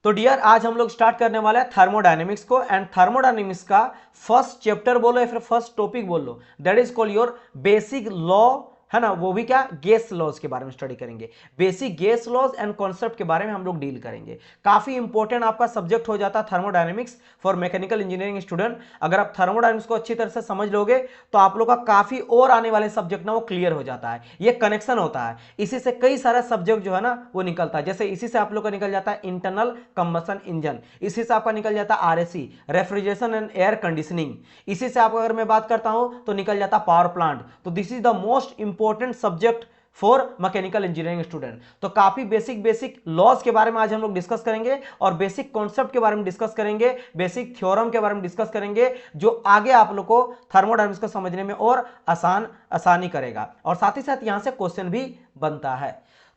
तो डियर आज हम लोग स्टार्ट करने वाले हैं थर्मोडायनेमिक्स को। एंड थर्मोडायनेमिक्स का फर्स्ट चैप्टर बोलो या फिर फर्स्ट टॉपिक बोल लो, that is called your basic law, है ना। वो भी क्या, गैस लॉज के बारे में स्टडी करेंगे। Basic gas laws and concept के बारे में हम लोग डील करेंगे। काफी इंपॉर्टेंट आपका सब्जेक्ट हो जाता है thermodynamics for mechanical engineering student. अगर आप थर्मोडायनेमिक्स को अच्छी तरह से समझ लोगे तो आप लोग का काफी और आने वाले सब्जेक्ट ना वो क्लियर हो जाता है। ये कनेक्शन होता है, इसी से कई सारा सब्जेक्ट जो है ना वो निकलता है। जैसे इसी से आप लोग का निकल जाता है इंटरनल कंबशन इंजन, इसी से आपका निकल जाता है RAC, refrigeration and air conditioning. इसी से आपको अगर मैं बात करता हूं तो निकल जाता पावर प्लांट। तो this is the most important subject for mechanical engineering student. तो काफी बेसिक बेसिक लॉज के बारे में आज हम लोग डिस्कस करेंगे और बेसिक कॉन्सेप्ट के बारे में डिस्कस करेंगे, बेसिक थ्योरम के बारे में डिस्कस करेंगे, जो आगे आप लोग को थर्मोडायनेमिक्स को समझने में और आसानी करेगा। और साथ ही साथ यहां से क्वेश्चन भी बनता है।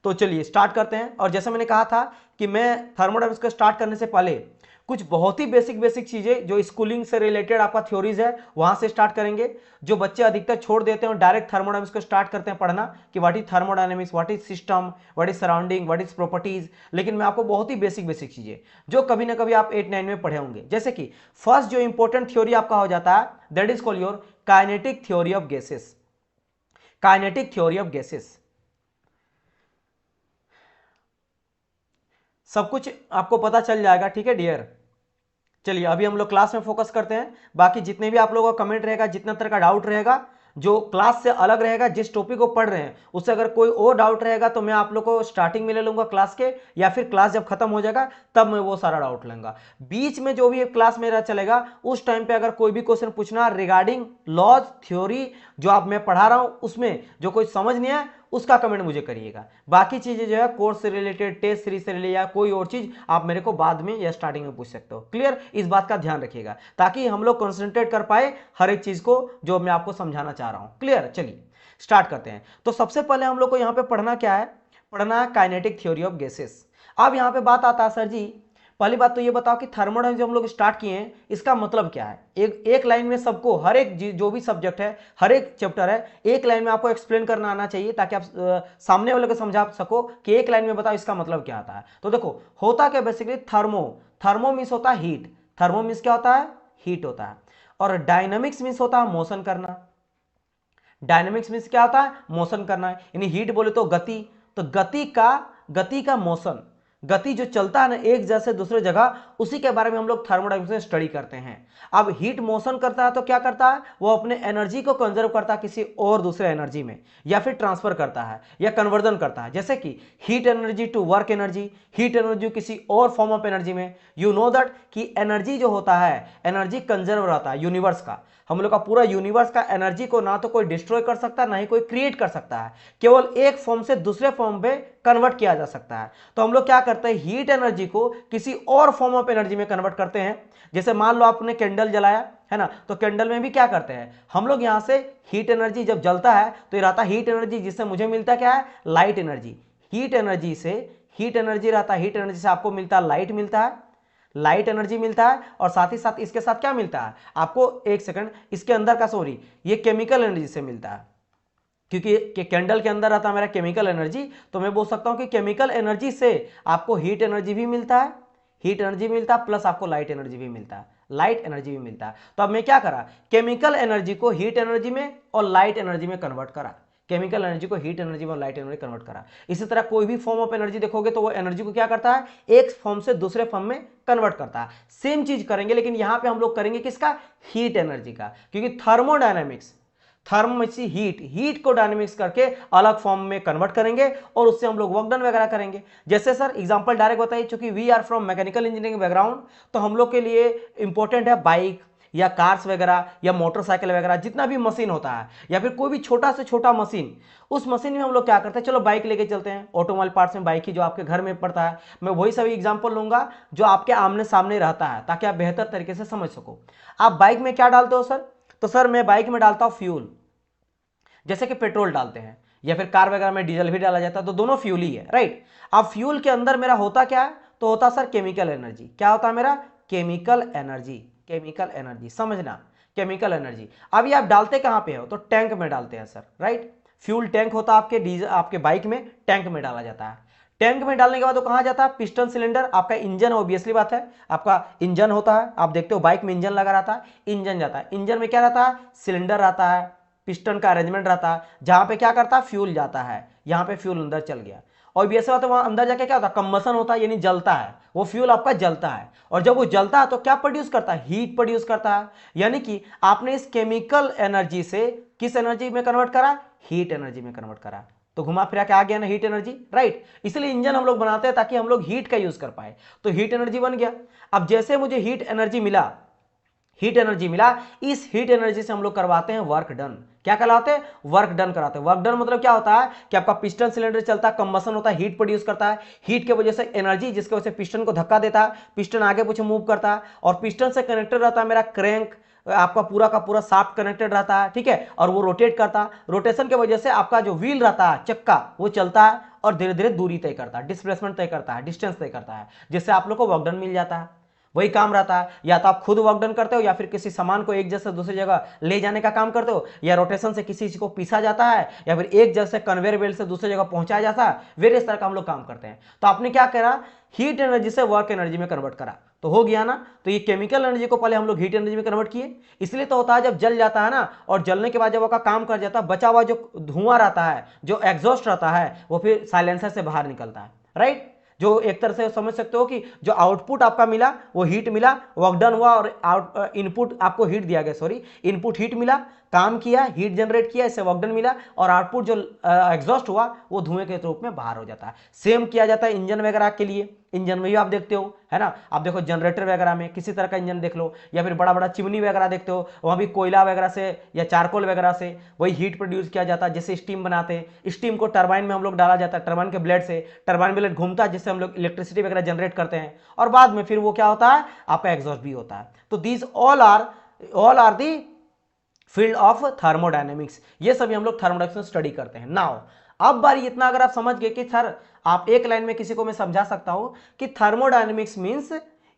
तो चलिए स्टार्ट करते हैं। और जैसे मैंने कहा था कि मैं थर्मोडायनेमिक्स को स्टार्ट करने से पहले कुछ बहुत ही बेसिक बेसिक चीजें जो स्कूलिंग से रिलेटेड आपका थ्योरीज है वहां से स्टार्ट करेंगे। जो बच्चे अधिकतर छोड़ देते हैं और डायरेक्ट थर्मोडायनेमिक्स को स्टार्ट करते हैं पढ़ना कि what is thermodynamics, what is system, what is surrounding, what is properties. लेकिन मैं आपको बहुत ही बेसिक बेसिक चीजें जो कभी ना कभी आप 8-9 में पढ़े होंगे, जैसे कि फर्स्ट जो इंपॉर्टेंट थ्योरी आपका हो जाता है that is called your kinetic theory of gases. Kinetic theory of gases सब कुछ आपको पता चल जाएगा, ठीक है डियर। चलिए अभी हम लोग क्लास में फोकस करते हैं। बाकी जितने भी आप लोगों का कमेंट रहेगा, जितना तरह का डाउट रहेगा जो क्लास से अलग रहेगा, जिस टॉपिक को पढ़ रहे हैं उससे अगर कोई और डाउट रहेगा तो मैं आप लोग को स्टार्टिंग में ले लूंगा क्लास के, या फिर क्लास जब खत्म हो जाएगा तब मैं वो सारा डाउट लूंगा। बीच में जो भी क्लास मेरा चलेगा उस टाइम पे अगर कोई भी क्वेश्चन पूछना रिगार्डिंग लॉज थ्योरी जो आप मैं पढ़ा रहा हूं उसमें जो कोई समझ नहीं आया उसका कमेंट मुझे करिएगा। बाकी चीजें जो है कोर्स से रिलेटेड, टेस्ट सीरीज से रिलेटेड या कोई और चीज आप मेरे को बाद में या स्टार्टिंग में पूछ सकते हो। क्लियर, इस बात का ध्यान रखिएगा ताकि हम लोग कंसंट्रेट कर पाए हर एक चीज को जो मैं आपको समझाना चाह रहा हूं। क्लियर, चलिए स्टार्ट करते हैं। तो सबसे पहले हम लोग को यहां पे पढ़ना क्या है, पढ़ना है काइनेटिक थ्योरी ऑफ गैसेस। अब यहां पे बात आता है सर जी, पहली बात तो ये बताओ कि थर्मोडायनेमिक्स जो हम लोग स्टार्ट किए हैं इसका मतलब क्या है। एक लाइन में सबको, हर एक जो भी सब्जेक्ट है, हर एक चैप्टर है, एक लाइन में आपको एक्सप्लेन करना आना चाहिए ताकि आप सामने वाले को समझा सको कि एक लाइन में बताओ इसका मतलब क्या आता है। तो देखो होता क्या बेसिकली, थर्मो, थर्मो मीन्स होता है हीट, थर्मो मीन्स क्या होता है, हीट होता है। और डायनामिक्स मीन्स होता है मोशन करना, डायनामिक्स मीन्स क्या होता है, मोशन करना है। यानी हीट बोले तो गति, तो गति का मोशन, गति जो चलता है ना एक जगह से दूसरे जगह, उसी के बारे में हम लोग थर्मोडायनामिक्स में स्टडी करते हैं। अब हीट मोशन करता है तो क्या करता है, वो अपने एनर्जी को कंजर्व करता है किसी और दूसरे एनर्जी में, या फिर ट्रांसफर करता है या कन्वर्जन करता है। जैसे कि heat energy to work energy, heat energy किसी और फॉर्म ऑफ एनर्जी में। यू नो दैट कि एनर्जी जो होता है, एनर्जी कंजर्व रहता है यूनिवर्स का। हम लोग का पूरा यूनिवर्स का एनर्जी को ना तो कोई डिस्ट्रॉय कर सकता है ना ही कोई क्रिएट कर सकता है, केवल एक फॉर्म से दूसरे फॉर्म पे कन्वर्ट किया जा सकता है। तो हम लोग क्या करते हैं, हीट एनर्जी को किसी और फॉर्म ऑफ एनर्जी में कन्वर्ट करते हैं। जैसे मान लो आपने कैंडल जलाया है ना, तो कैंडल में भी क्या करते हैं हम लोग, यहां से हीट एनर्जी जब जलता है तो ये रहता है हीट एनर्जी, जिससे मुझे मिलता क्या है, लाइट एनर्जी। हीट एनर्जी से, हीट एनर्जी रहता है, हीट एनर्जी से आपको मिलता है लाइट, मिलता है लाइट एनर्जी मिलता है। और साथ ही साथ इसके साथ क्या मिलता है आपको, एक सेकंड, इसके अंदर का सॉरी, ये केमिकल एनर्जी से मिलता है, क्योंकि कैंडल के अंदर रहता है मेरा केमिकल एनर्जी। तो मैं बोल सकता हूं कि केमिकल एनर्जी से आपको हीट एनर्जी भी मिलता है, हीट एनर्जी मिलता है, प्लस आपको लाइट एनर्जी भी मिलता है, लाइट एनर्जी भी मिलता है। तो अब मैं क्या करा, केमिकल एनर्जी को हीट एनर्जी में और लाइट एनर्जी में कन्वर्ट करा, केमिकल एनर्जी को हीट एनर्जी में और लाइट एनर्जी कन्वर्ट करा। इसी तरह कोई भी फॉर्म ऑफ एनर्जी देखोगे तो वो एनर्जी को क्या करता है, एक फॉर्म से दूसरे फॉर्म में कन्वर्ट करता है। सेम चीज करेंगे लेकिन यहां पे हम लोग करेंगे किसका, हीट एनर्जी का, क्योंकि थर्मोडायनामिक्स, थर्मोमेसी हीट को डायनेमिक्स करके अलग फॉर्म में कन्वर्ट करेंगे और उससे हम लोग वर्क डन वगैरह करेंगे। जैसे सर एग्जांपल डायरेक्ट बताइए, चूंकि we are from mechanical engineering background तो हम लोग के लिए इंपॉर्टेंट है बाइक या कार्स वगैरह या मोटरसाइकिल वगैरह, जितना भी मशीन होता है या फिर कोई भी छोटा से छोटा मशीन, उस मशीन में हम लोग क्या करते हैं, चलो बाइक लेके चलते हैं, ऑटोमोबाइल पार्ट्स में बाइक ही जो आपके घर में पड़ता है। मैं वही सभी एग्जांपल लूंगा जो आपके आमने सामने रहता है ताकि आप बेहतर तरीके से समझ सको। आप बाइक में क्या डालते हो सर, तो सर मैं बाइक में डालता हूं फ्यूल, जैसे कि पेट्रोल डालते हैं या फिर कार वगैरह में डीजल भी डाला जाता है, तो दोनों फ्यूल ही है, राइट। अब फ्यूल के अंदर मेरा होता क्या है, तो होता सर केमिकल एनर्जी। क्या होता है मेरा, केमिकल एनर्जी, केमिकल एनर्जी, समझना, केमिकल एनर्जी। अभी आप डालते कहां पे हो, तो टैंक में डालते हैं सर, राइट। फ्यूल टैंक होता है आपके डीजल, आपके बाइक में टैंक में डाला जाता है। टैंक में डालने के बाद वो कहां जाता है, पिस्टन सिलेंडर, आपका इंजन, ऑब्वियसली बात है, आपका इंजन होता है, आप देखते हो बाइक में इंजन लगा रहता है, इंजन जाता है, इंजन में क्या रहता है, सिलेंडर रहता है, पिस्टन का अरेंजमेंट रहता है, जहां पे क्या करता है, फ्यूल जाता है, यहां पे फ्यूल अंदर चल गया, और ऑब्वियसली बात है वहां अंदर जाके क्या होता है, कंबसन होता है, यानी जलता है, वो फ्यूल आपका जलता है, और जब वो जलता है तो क्या प्रोड्यूस करता है, हीट प्रोड्यूस करता है, यानी कि आपने इस केमिकल एनर्जी से किस एनर्जी में कन्वर्ट करा, हीट एनर्जी में कन्वर्ट करा, तो घुमा फिरा के आ गया ना हीट एनर्जी, राइट। इसलिए इंजन हम लोग बनाते हैं ताकि हम लोग हीट का यूज कर पाए, तो हीट एनर्जी बन गया। अब जैसे मुझे हीट एनर्जी मिला, हीट एनर्जी मिला, इस हीट एनर्जी से हम लोग करवाते हैं वर्क डन, क्या कहलाते हैं, वर्क डन कराते हैं। वर्क डन मतलब क्या होता है कि आपका पिस्टन सिलेंडर चलता है, कंबसन होता है, हीट प्रोड्यूस करता है, हीट की वजह से एनर्जी, जिसकी वजह से पिस्टन को धक्का देता है, पिस्टन आगे पीछे मूव करता है, और पिस्टन से कनेक्टेड रहता है मेरा क्रैंक, आपका पूरा का पूरा शाफ्ट कनेक्टेड रहता है, ठीक है, और वो रोटेट करता है, रोटेशन की वजह से आपका जो व्हील रहता है, चक्का, वो चलता है और धीरे धीरे दूरी तय करता है, डिस्प्लेसमेंट तय करता है, डिस्टेंस तय करता है, जिससे आप लोग को वर्क डन मिल जाता है। वही काम रहता है, या तो आप खुद वर्क डन करते हो, या फिर किसी सामान को एक जगह से दूसरी जगह ले जाने का काम करते हो, या रोटेशन से किसी चीज को पीसा जाता है, या फिर एक जगह से कन्वेयर बेल्ट से दूसरी जगह पहुंचाया जाता है, वेरियस तरह का हम लोग काम करते हैं। तो आपने क्या करा, हीट एनर्जी से वर्क एनर्जी में कन्वर्ट करा, तो हो गया ना। तो ये केमिकल एनर्जी को पहले हम लोग हीट एनर्जी में कन्वर्ट किए, इसलिए तो होता है जब जल जाता है ना, और जलने के बाद जब आपका काम कर जाता है, बचा हुआ जो धुआं रहता है, जो एग्जॉस्ट रहता है, वो फिर साइलेंसर से बाहर निकलता है, राइट। जो एक तरह से समझ सकते हो कि जो आउटपुट आपका मिला वो हीट मिला, वर्क डन हुआ, और इनपुट आपको हीट दिया गया, सॉरी इनपुट हीट मिला, काम किया, हीट जनरेट किया, इससे वर्क डन मिला, और आउटपुट जो एग्जॉस्ट हुआ वो धुएं के रूप में बाहर हो जाता है। सेम किया जाता है इंजन वगैरह के लिए, इंजन में भी आप देखते हो, है ना, आप देखो जनरेटर वगैरह में किसी तरह का इंजन देख लो, या फिर बड़ा बड़ा चिमनी वगैरह देखते हो, वहां भी कोयला वगैरह से या चारकोल वगैरह से वही हीट प्रोड्यूस किया जाता है, जैसे स्टीम बनाते हैं, स्टीम को टरबाइन में हम लोग डाला जाता है, टरबाइन के ब्लेड से, टरबाइन ब्लेड घूमता है, जिससे हम लोग इलेक्ट्रिसिटी वगैरह जनरेट करते हैं, और बाद में फिर वो क्या होता है, आपका एग्जॉस्ट भी होता है। तो these all are the field of thermodynamics, ये सभी हम लोग थर्मोडायनेमिक्स में स्टडी करते हैं। नाउ अब बारी इतना अगर आप समझ गए कि सर, आप एक लाइन में किसी को मैं समझा सकता हूं कि थर्मोडायनेमिक्स मींस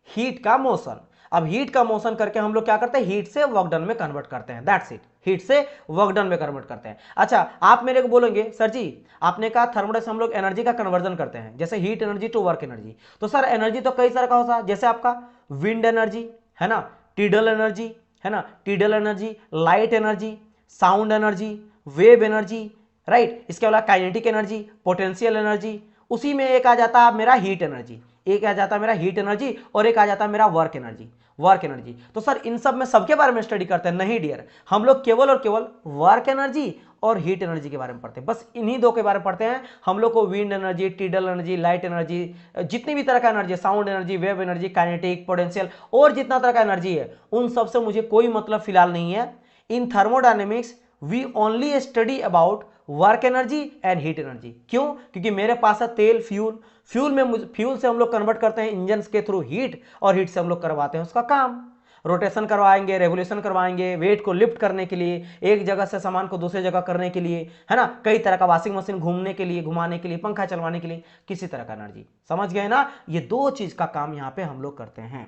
हीट का मोशन। अब हीट का मोशन करके हम लोग क्या करते हैं, हीट से वर्क डन में कन्वर्ट करते हैं, दैट्स इट, हीट से वर्क डन में कन्वर्ट करते हैं। अच्छा, आप मेरे को बोलेंगे सर जी आपने कहा थर्मोडायनेमिक्स हम लोग एनर्जी का कन्वर्जन करते हैं, जैसे heat energy to work energy, तो सर एनर्जी तो कई तरह का होता है, जैसे आपका विंड एनर्जी है ना, टीडल एनर्जी है ना, tidal energy, light energy, sound energy, wave energy, right. इसके अलावा काइनेटिक एनर्जी, पोटेंशियल एनर्जी, उसी में एक आ जाता है मेरा हीट एनर्जी, एक आ जाता है मेरा हीट एनर्जी, और एक आ जाता है मेरा वर्क एनर्जी, वर्क एनर्जी। तो सर इन सब में सबके बारे में स्टडी करते हैं, नहीं डियर, हम लोग केवल और केवल वर्क एनर्जी और हीट एनर्जी के बारे में पढ़ते हैं, बस इन्हीं दो के बारे में पढ़ते हैं। हम लोग को wind energy, tidal energy, light energy, जितनी भी तरह का energy, sound energy, wave energy, kinetic, potential, और जितना तरह का एनर्जी है, उन सब से मुझे कोई मतलब फिलहाल नहीं है। In thermodynamics we only study about work energy and heat energy. क्यों? क्योंकि मेरे पास है तेल, फ्यूल से हम लोग कन्वर्ट करते हैं इंजन के थ्रू हीट, और हीट से हम लोग करवाते हैं उसका काम, रोटेशन करवाएंगे, रेवोल्यूशन करवाएंगे, वेट को लिफ्ट करने के लिए, एक जगह से सामान को दूसरी जगह करने के लिए, है ना, कई तरह का वॉशिंग मशीन घूमने के लिए, घुमाने के लिए, पंखा चलवाने के लिए, किसी तरह का एनर्जी, समझ गए ना। ये दो चीज का काम यहां पे हम लोग करते हैं।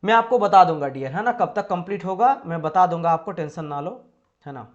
मैं आपको बता दूंगा डियर, है ना, कब तक कंप्लीट होगा मैं बता दूंगा आपको, टेंशन ना लो, है ना।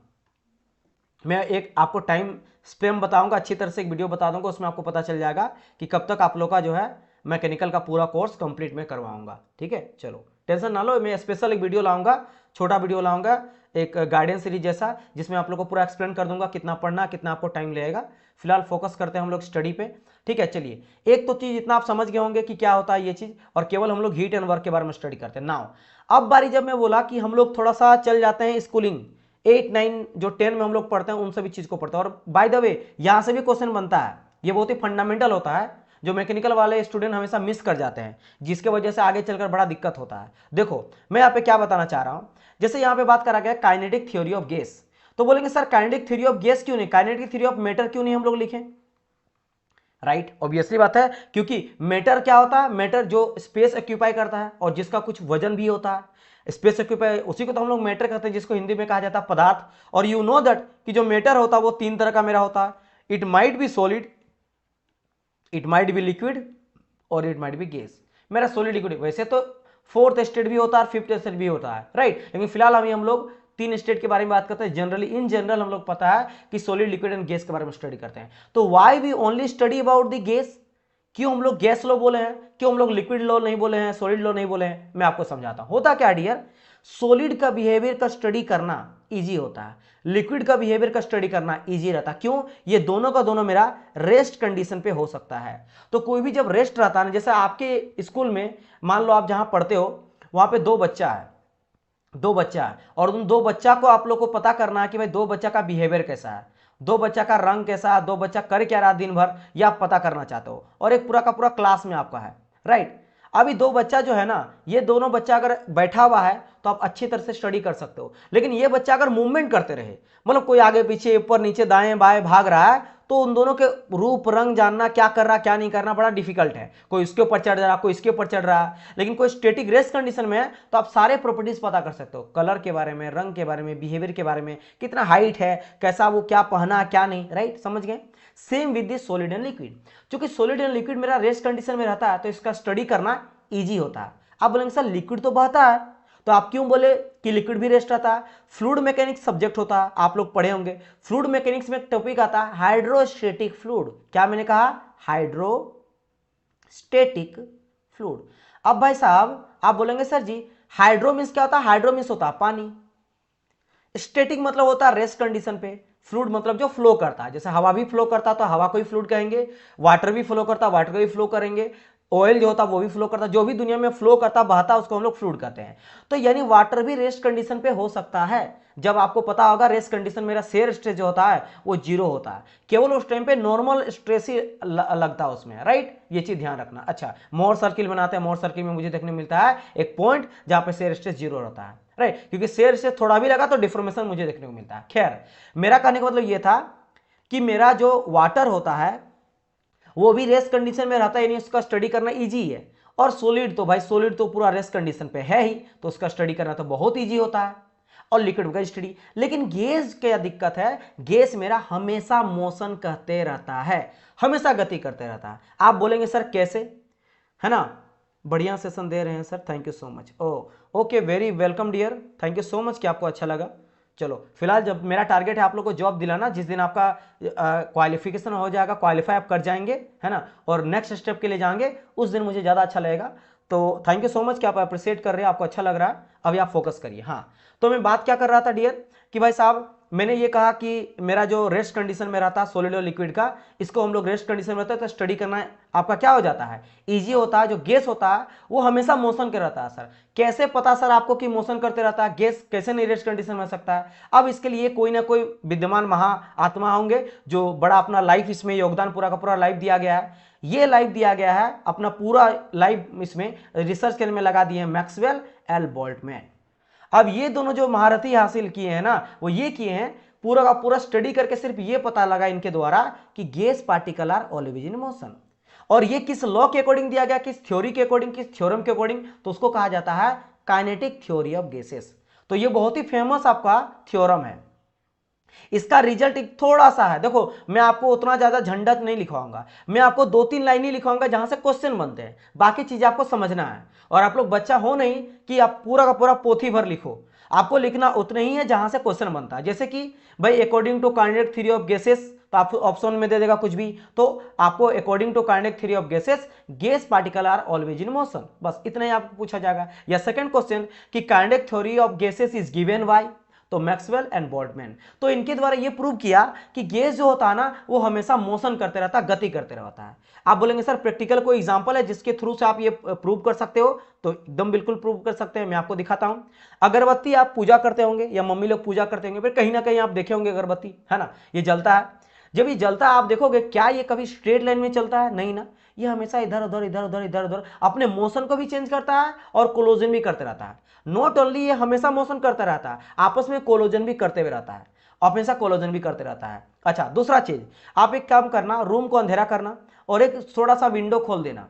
मैं एक आपको टाइम स्पेम बताऊंगा, अच्छी तरह से एक वीडियो बता दूंगा, उसमें आपको पता चल जाएगा कि कब तक आप लोग का जो है मैकेनिकल का पूरा कोर्स कंप्लीट में करवाऊंगा, ठीक है। चलो टेंशन ना लो, मैं स्पेशल एक वीडियो लाऊंगा, छोटा वीडियो लाऊंगा, एक गाइडेंस सीरीज जैसा, जिसमें आप लोग को पूरा एक्सप्लेन कर दूंगा कितना पढ़ना, कितना आपको टाइम लगेगा। फिलहाल फोकस करते हैं हम लोग स्टडी पे, ठीक है। चलिए, एक तो चीज इतना आप समझ गए होंगे कि क्या होता है ये चीज, और केवल हम लोग हीट एंड वर्क के बारे में स्टडी करते हैं। नाउ अब बारी जब मैं बोला कि हम लोग थोड़ा सा चल जाते हैं स्कूलिंग 8, 9 जो 10 में हम लोग पढ़ते हैं, उन सभी चीज को पढ़ते हैं। और बाय द वे यहां से भी क्वेश्चन बनता है, ये बहुत ही फंडामेंटल होता है, जो मैकेनिकल वाले स्टूडेंट हमेशा मिस कर जाते हैं, जिसके वजह से आगे चलकर बड़ा दिक्कत होता है। देखो मैं यहाँ पे क्या बताना चाह रहा हूं, जैसे यहाँ पे बात करा गया काइनेटिक थ्योरी ऑफ गैस, तो बोलेंगे sir kinetic theory of gas क्यों नहीं, काइनेटिक थ्योरी ऑफ मैटर क्यों नहीं हम लोग लिखें, राइट। ऑब्वियसली बात है, क्योंकि मैटर क्या होता है, मैटर जो स्पेस ऑक्यूपाई करता है और जिसका कुछ वजन भी होता है, स्पेस ऑक्यूपाई उसी को तो हम लोग मैटर कहते हैं, जिसको हिंदी में कहा जाता है पदार्थ। और यू नो दैट कि जो मैटर होता है वो 3 तरह का मेरा होता है, it might be solid, it might be liquid, और इट माइट बी गैस। मेरा सॉलिड लिक्विड, वैसे तो 4th स्टेट भी होता है और 5th स्टेट भी होता है, राइट। लेकिन फिलहाल हम लोग तीन स्टेट के बारे में बात करते हैं। जनरली इन जनरल हम लोग पता है कि सॉलिड, लिक्विड एंड गैस के बारे में स्टडी करते हैं। तो why we only study about the gas, क्यों हम लोग गैस लॉ बोले हैं, क्यों हम लोग लिक्विड लॉ नहीं बोले हैं, सॉलिड लॉ नहीं बोले हैं, मैं आपको समझाता हूं। होता क्या डियर, सॉलिड का बिहेवियर का स्टडी करना इजी होता है, लिक्विड का बिहेवियर का स्टडी करना इजी रहता है। क्यों, ये दोनों का दोनों मेरा रेस्ट कंडीशन पे हो सकता है। तो कोई भी जब रेस्ट रहता है ना, जैसे आपके स्कूल में मान लो आप जहां पढ़ते हो वहां पे दो बच्चा है और उन दो बच्चा को आप लोग को पता करना है कि भाई दो बच्चा का बिहेवियर कैसा है, दो बच्चा का रंग कैसा है, दो बच्चा कर क्या रहा दिन भर, ये आप पता करना चाहते हो, और एक पूरा का पूरा क्लास में आपका है, राइट। अभी दो बच्चा जो है ना, ये दोनों बच्चा अगर बैठा हुआ है तो आप अच्छी तरह से स्टडी कर सकते हो, लेकिन ये बच्चा अगर मूवमेंट करते रहे, मतलब कोई आगे पीछे ऊपर नीचे दाएं बाएं भाग रहा है, तो उन दोनों के रूप रंग जानना, क्या कर रहा क्या नहीं करना बड़ा डिफिकल्ट है। कोई इसके ऊपर चढ़ रहा, कोई इसके ऊपर चढ़ रहा है, लेकिन कोई स्टेटिक रेस्ट कंडीशन में है तो आप सारे प्रॉपर्टीज पता कर सकते हो, कलर के बारे में, रंग के बारे में, बिहेवियर के बारे में, कितना हाइट है, कैसा वो क्या पहना क्या नहीं, राइट, समझ गए। Same with the solid and liquid, क्योंकि सॉलिड एंड लिक्विड मेरा रेस्ट कंडीशन में रहता है तो इसका स्टडी करना ईजी होता है। आप बोलेंगे सर लिक्विड तो बहता है, तो आप क्यों बोले कि लिक्विड भी रेस्ट रहता है। फ्लूइड मैकेनिक्स सब्जेक्ट होता है, आप लोग पढ़े होंगे। फ्लूइड मैकेनिक्स में एक टॉपिक आता है हाइड्रोस्टेटिक फ्लूइड, क्या मैंने कहा, हाइड्रोस्टेटिक फ्लूइड। अब भाई साहब आप बोलेंगे सर जी हाइड्रो मींस क्या होता है, हाइड्रो मींस होता है पानी, स्टेटिक मतलब होता है रेस्ट कंडीशन पे, फ्लूइड मतलब जो फ्लो करता है, जैसे हवा भी फ्लो करता है तो हवा को ही फ्लूइड कहेंगे, वाटर भी फ्लो करता है वाटर को ही फ्लो करेंगे, ऑयल जो होता है वो भी फ्लो करता है, जो भी दुनिया में फ्लो करता बहता उसको हम लोग फ्लूइड कहते हैं। तो यानी वाटर भी रेस्ट कंडीशन पे हो सकता है, जब आपको पता होगा रेस्ट कंडीशन मेरा शेयर स्ट्रेस जो होता है वो जीरो होता है, केवल उस टाइम पे नॉर्मल स्ट्रेस ही लगता है उसमें, राइट, ये चीज ध्यान रखना। अच्छा, मोर सर्किल बनाते हैं, मोर सर्किल में मुझे देखने मिलता है एक पॉइंट जहां पे शेयर स्ट्रेस जीरो रहता है, राइट, क्योंकि शेयर स्ट्रेस थोड़ा भी लगा तो डिफॉर्मेशन मुझे देखने को मिलता है। खैर, मेरा कहने का मतलब ये था कि मेरा जो वाटर होता है वो भी रेस्ट कंडीशन में रहता है, यानी उसका स्टडी करना इजी है। और सॉलिड तो भाई सॉलिड तो पूरा रेस्ट कंडीशन पे है ही, तो उसका स्टडी करना तो बहुत इजी होता है, और लिक्विड का स्टडी। लेकिन गैस क्या दिक्कत है, गैस मेरा हमेशा मोशन करते रहता है, हमेशा गति करते रहता है। आप बोलेंगे सर कैसे, है ना, बढ़िया सेशन दे रहे हैं sir, thank you so much. Okay, very welcome dear, thank you so much कि आपको अच्छा लगा। चलो फिलहाल जब मेरा टारगेट है आप लोग को जॉब दिलाना, जिस दिन आपका क्वालिफिकेशन हो जाएगा, क्वालिफाई आप कर जाएंगे, है ना, और नेक्स्ट स्टेप के लिए जाएंगे, उस दिन मुझे ज़्यादा अच्छा लगेगा। तो थैंक यू सो मच कि आप अप्रिशिएट कर रहे हैं, आपको अच्छा लग रहा है, अभी आप फोकस करिए। हाँ, तो मैं बात क्या कर रहा था डियर कि भाई साहब मैंने ये कहा कि मेरा जो रेस्ट कंडीशन में रहता है सॉलिड और लिक्विड का, इसको हम लोग रेस्ट कंडीशन में रहता है तो स्टडी करना आपका क्या हो जाता है, इजी होता है। जो गैस होता है वो हमेशा मोशन के रहता है। सर कैसे पता सर आपको कि मोशन करते रहता है, गैस कैसे नहीं रेस्ट कंडीशन में रह सकता है। अब इसके लिए कोई ना कोई विद्यमान महा आत्मा होंगे जो बड़ा अपना लाइफ इसमें योगदान पूरा का पूरा लाइफ दिया गया है। ये लाइफ दिया गया है, अपना पूरा लाइफ इसमें रिसर्च करने में लगा दिए हैं मैक्सवेल एल बोल्ट्जमैन। अब ये दोनों जो महारथी हासिल किए हैं ना, वो ये किए हैं पूरा का पूरा स्टडी करके, सिर्फ ये पता लगा इनके द्वारा कि gas particle are always in motion. और ये किस लॉ के अकॉर्डिंग दिया गया, किस थ्योरी के अकॉर्डिंग, किस थ्योरम के अकॉर्डिंग, तो उसको कहा जाता है काइनेटिक थ्योरी ऑफ गैसेस। तो ये बहुत ही फेमस आपका थ्योरम है। इसका रिजल्ट एक थोड़ा सा है, देखो मैं आपको उतना ज्यादा झंझट नहीं लिखवाऊंगा, मैं आपको 2-3 लाइन ही लिखवाऊंगा जहां से क्वेश्चन बनते हैं, बाकी चीजें आपको समझना है। और आप लोग बच्चा हो नहीं कि आप पूरा का पूरा पोथी भर लिखो, आपको लिखना उतना ही है जहां से क्वेश्चन बनता है। जैसे कि भाई according to kinetic theory of gases, तो आप ऑप्शन में दे देगा कुछ भी, तो आपको according to kinetic theory of gases gas particle are always in motion, बस इतना ही आपको पूछा जाएगा। या सेकंड क्वेश्चन कि kinetic theory of gases is given by, तो मैक्सवेल एंड बोल्ट्जमैन। तो इनके द्वारा ये प्रूव किया कि गैस जो होता है ना वो हमेशा मोशन करते रहता है, गति करते रहता है। आप बोलेंगे सर प्रैक्टिकल कोई एग्जांपल है जिसके थ्रू से आप ये प्रूव कर सकते हो, तो एकदम बिल्कुल प्रूव कर सकते हैं, मैं आपको दिखाता हूं। अगरबत्ती आप पूजा करते होंगे या मम्मी लोग पूजा करते होंगे, फिर कहीं ना कहीं आप देखे होंगे अगरबत्ती, है ना, ये जलता है। जब ये जलता है आप देखोगे क्या ये कभी स्ट्रेट लाइन में चलता है, नहीं ना, ये हमेशा इधर उधर इधर उधर इधर उधर अपने मोशन को भी चेंज करता है और कोलोजन भी करते रहता है। नॉट ओनली ये हमेशा मोशन करता रहता है, आपस में कोलोजन भी करते हुए रहता है, हमेशा कोलोजन भी करते रहता है। अच्छा, दूसरा चीज, आप एक काम करना, रूम को अंधेरा करना और एक थोड़ा सा विंडो खोल देना,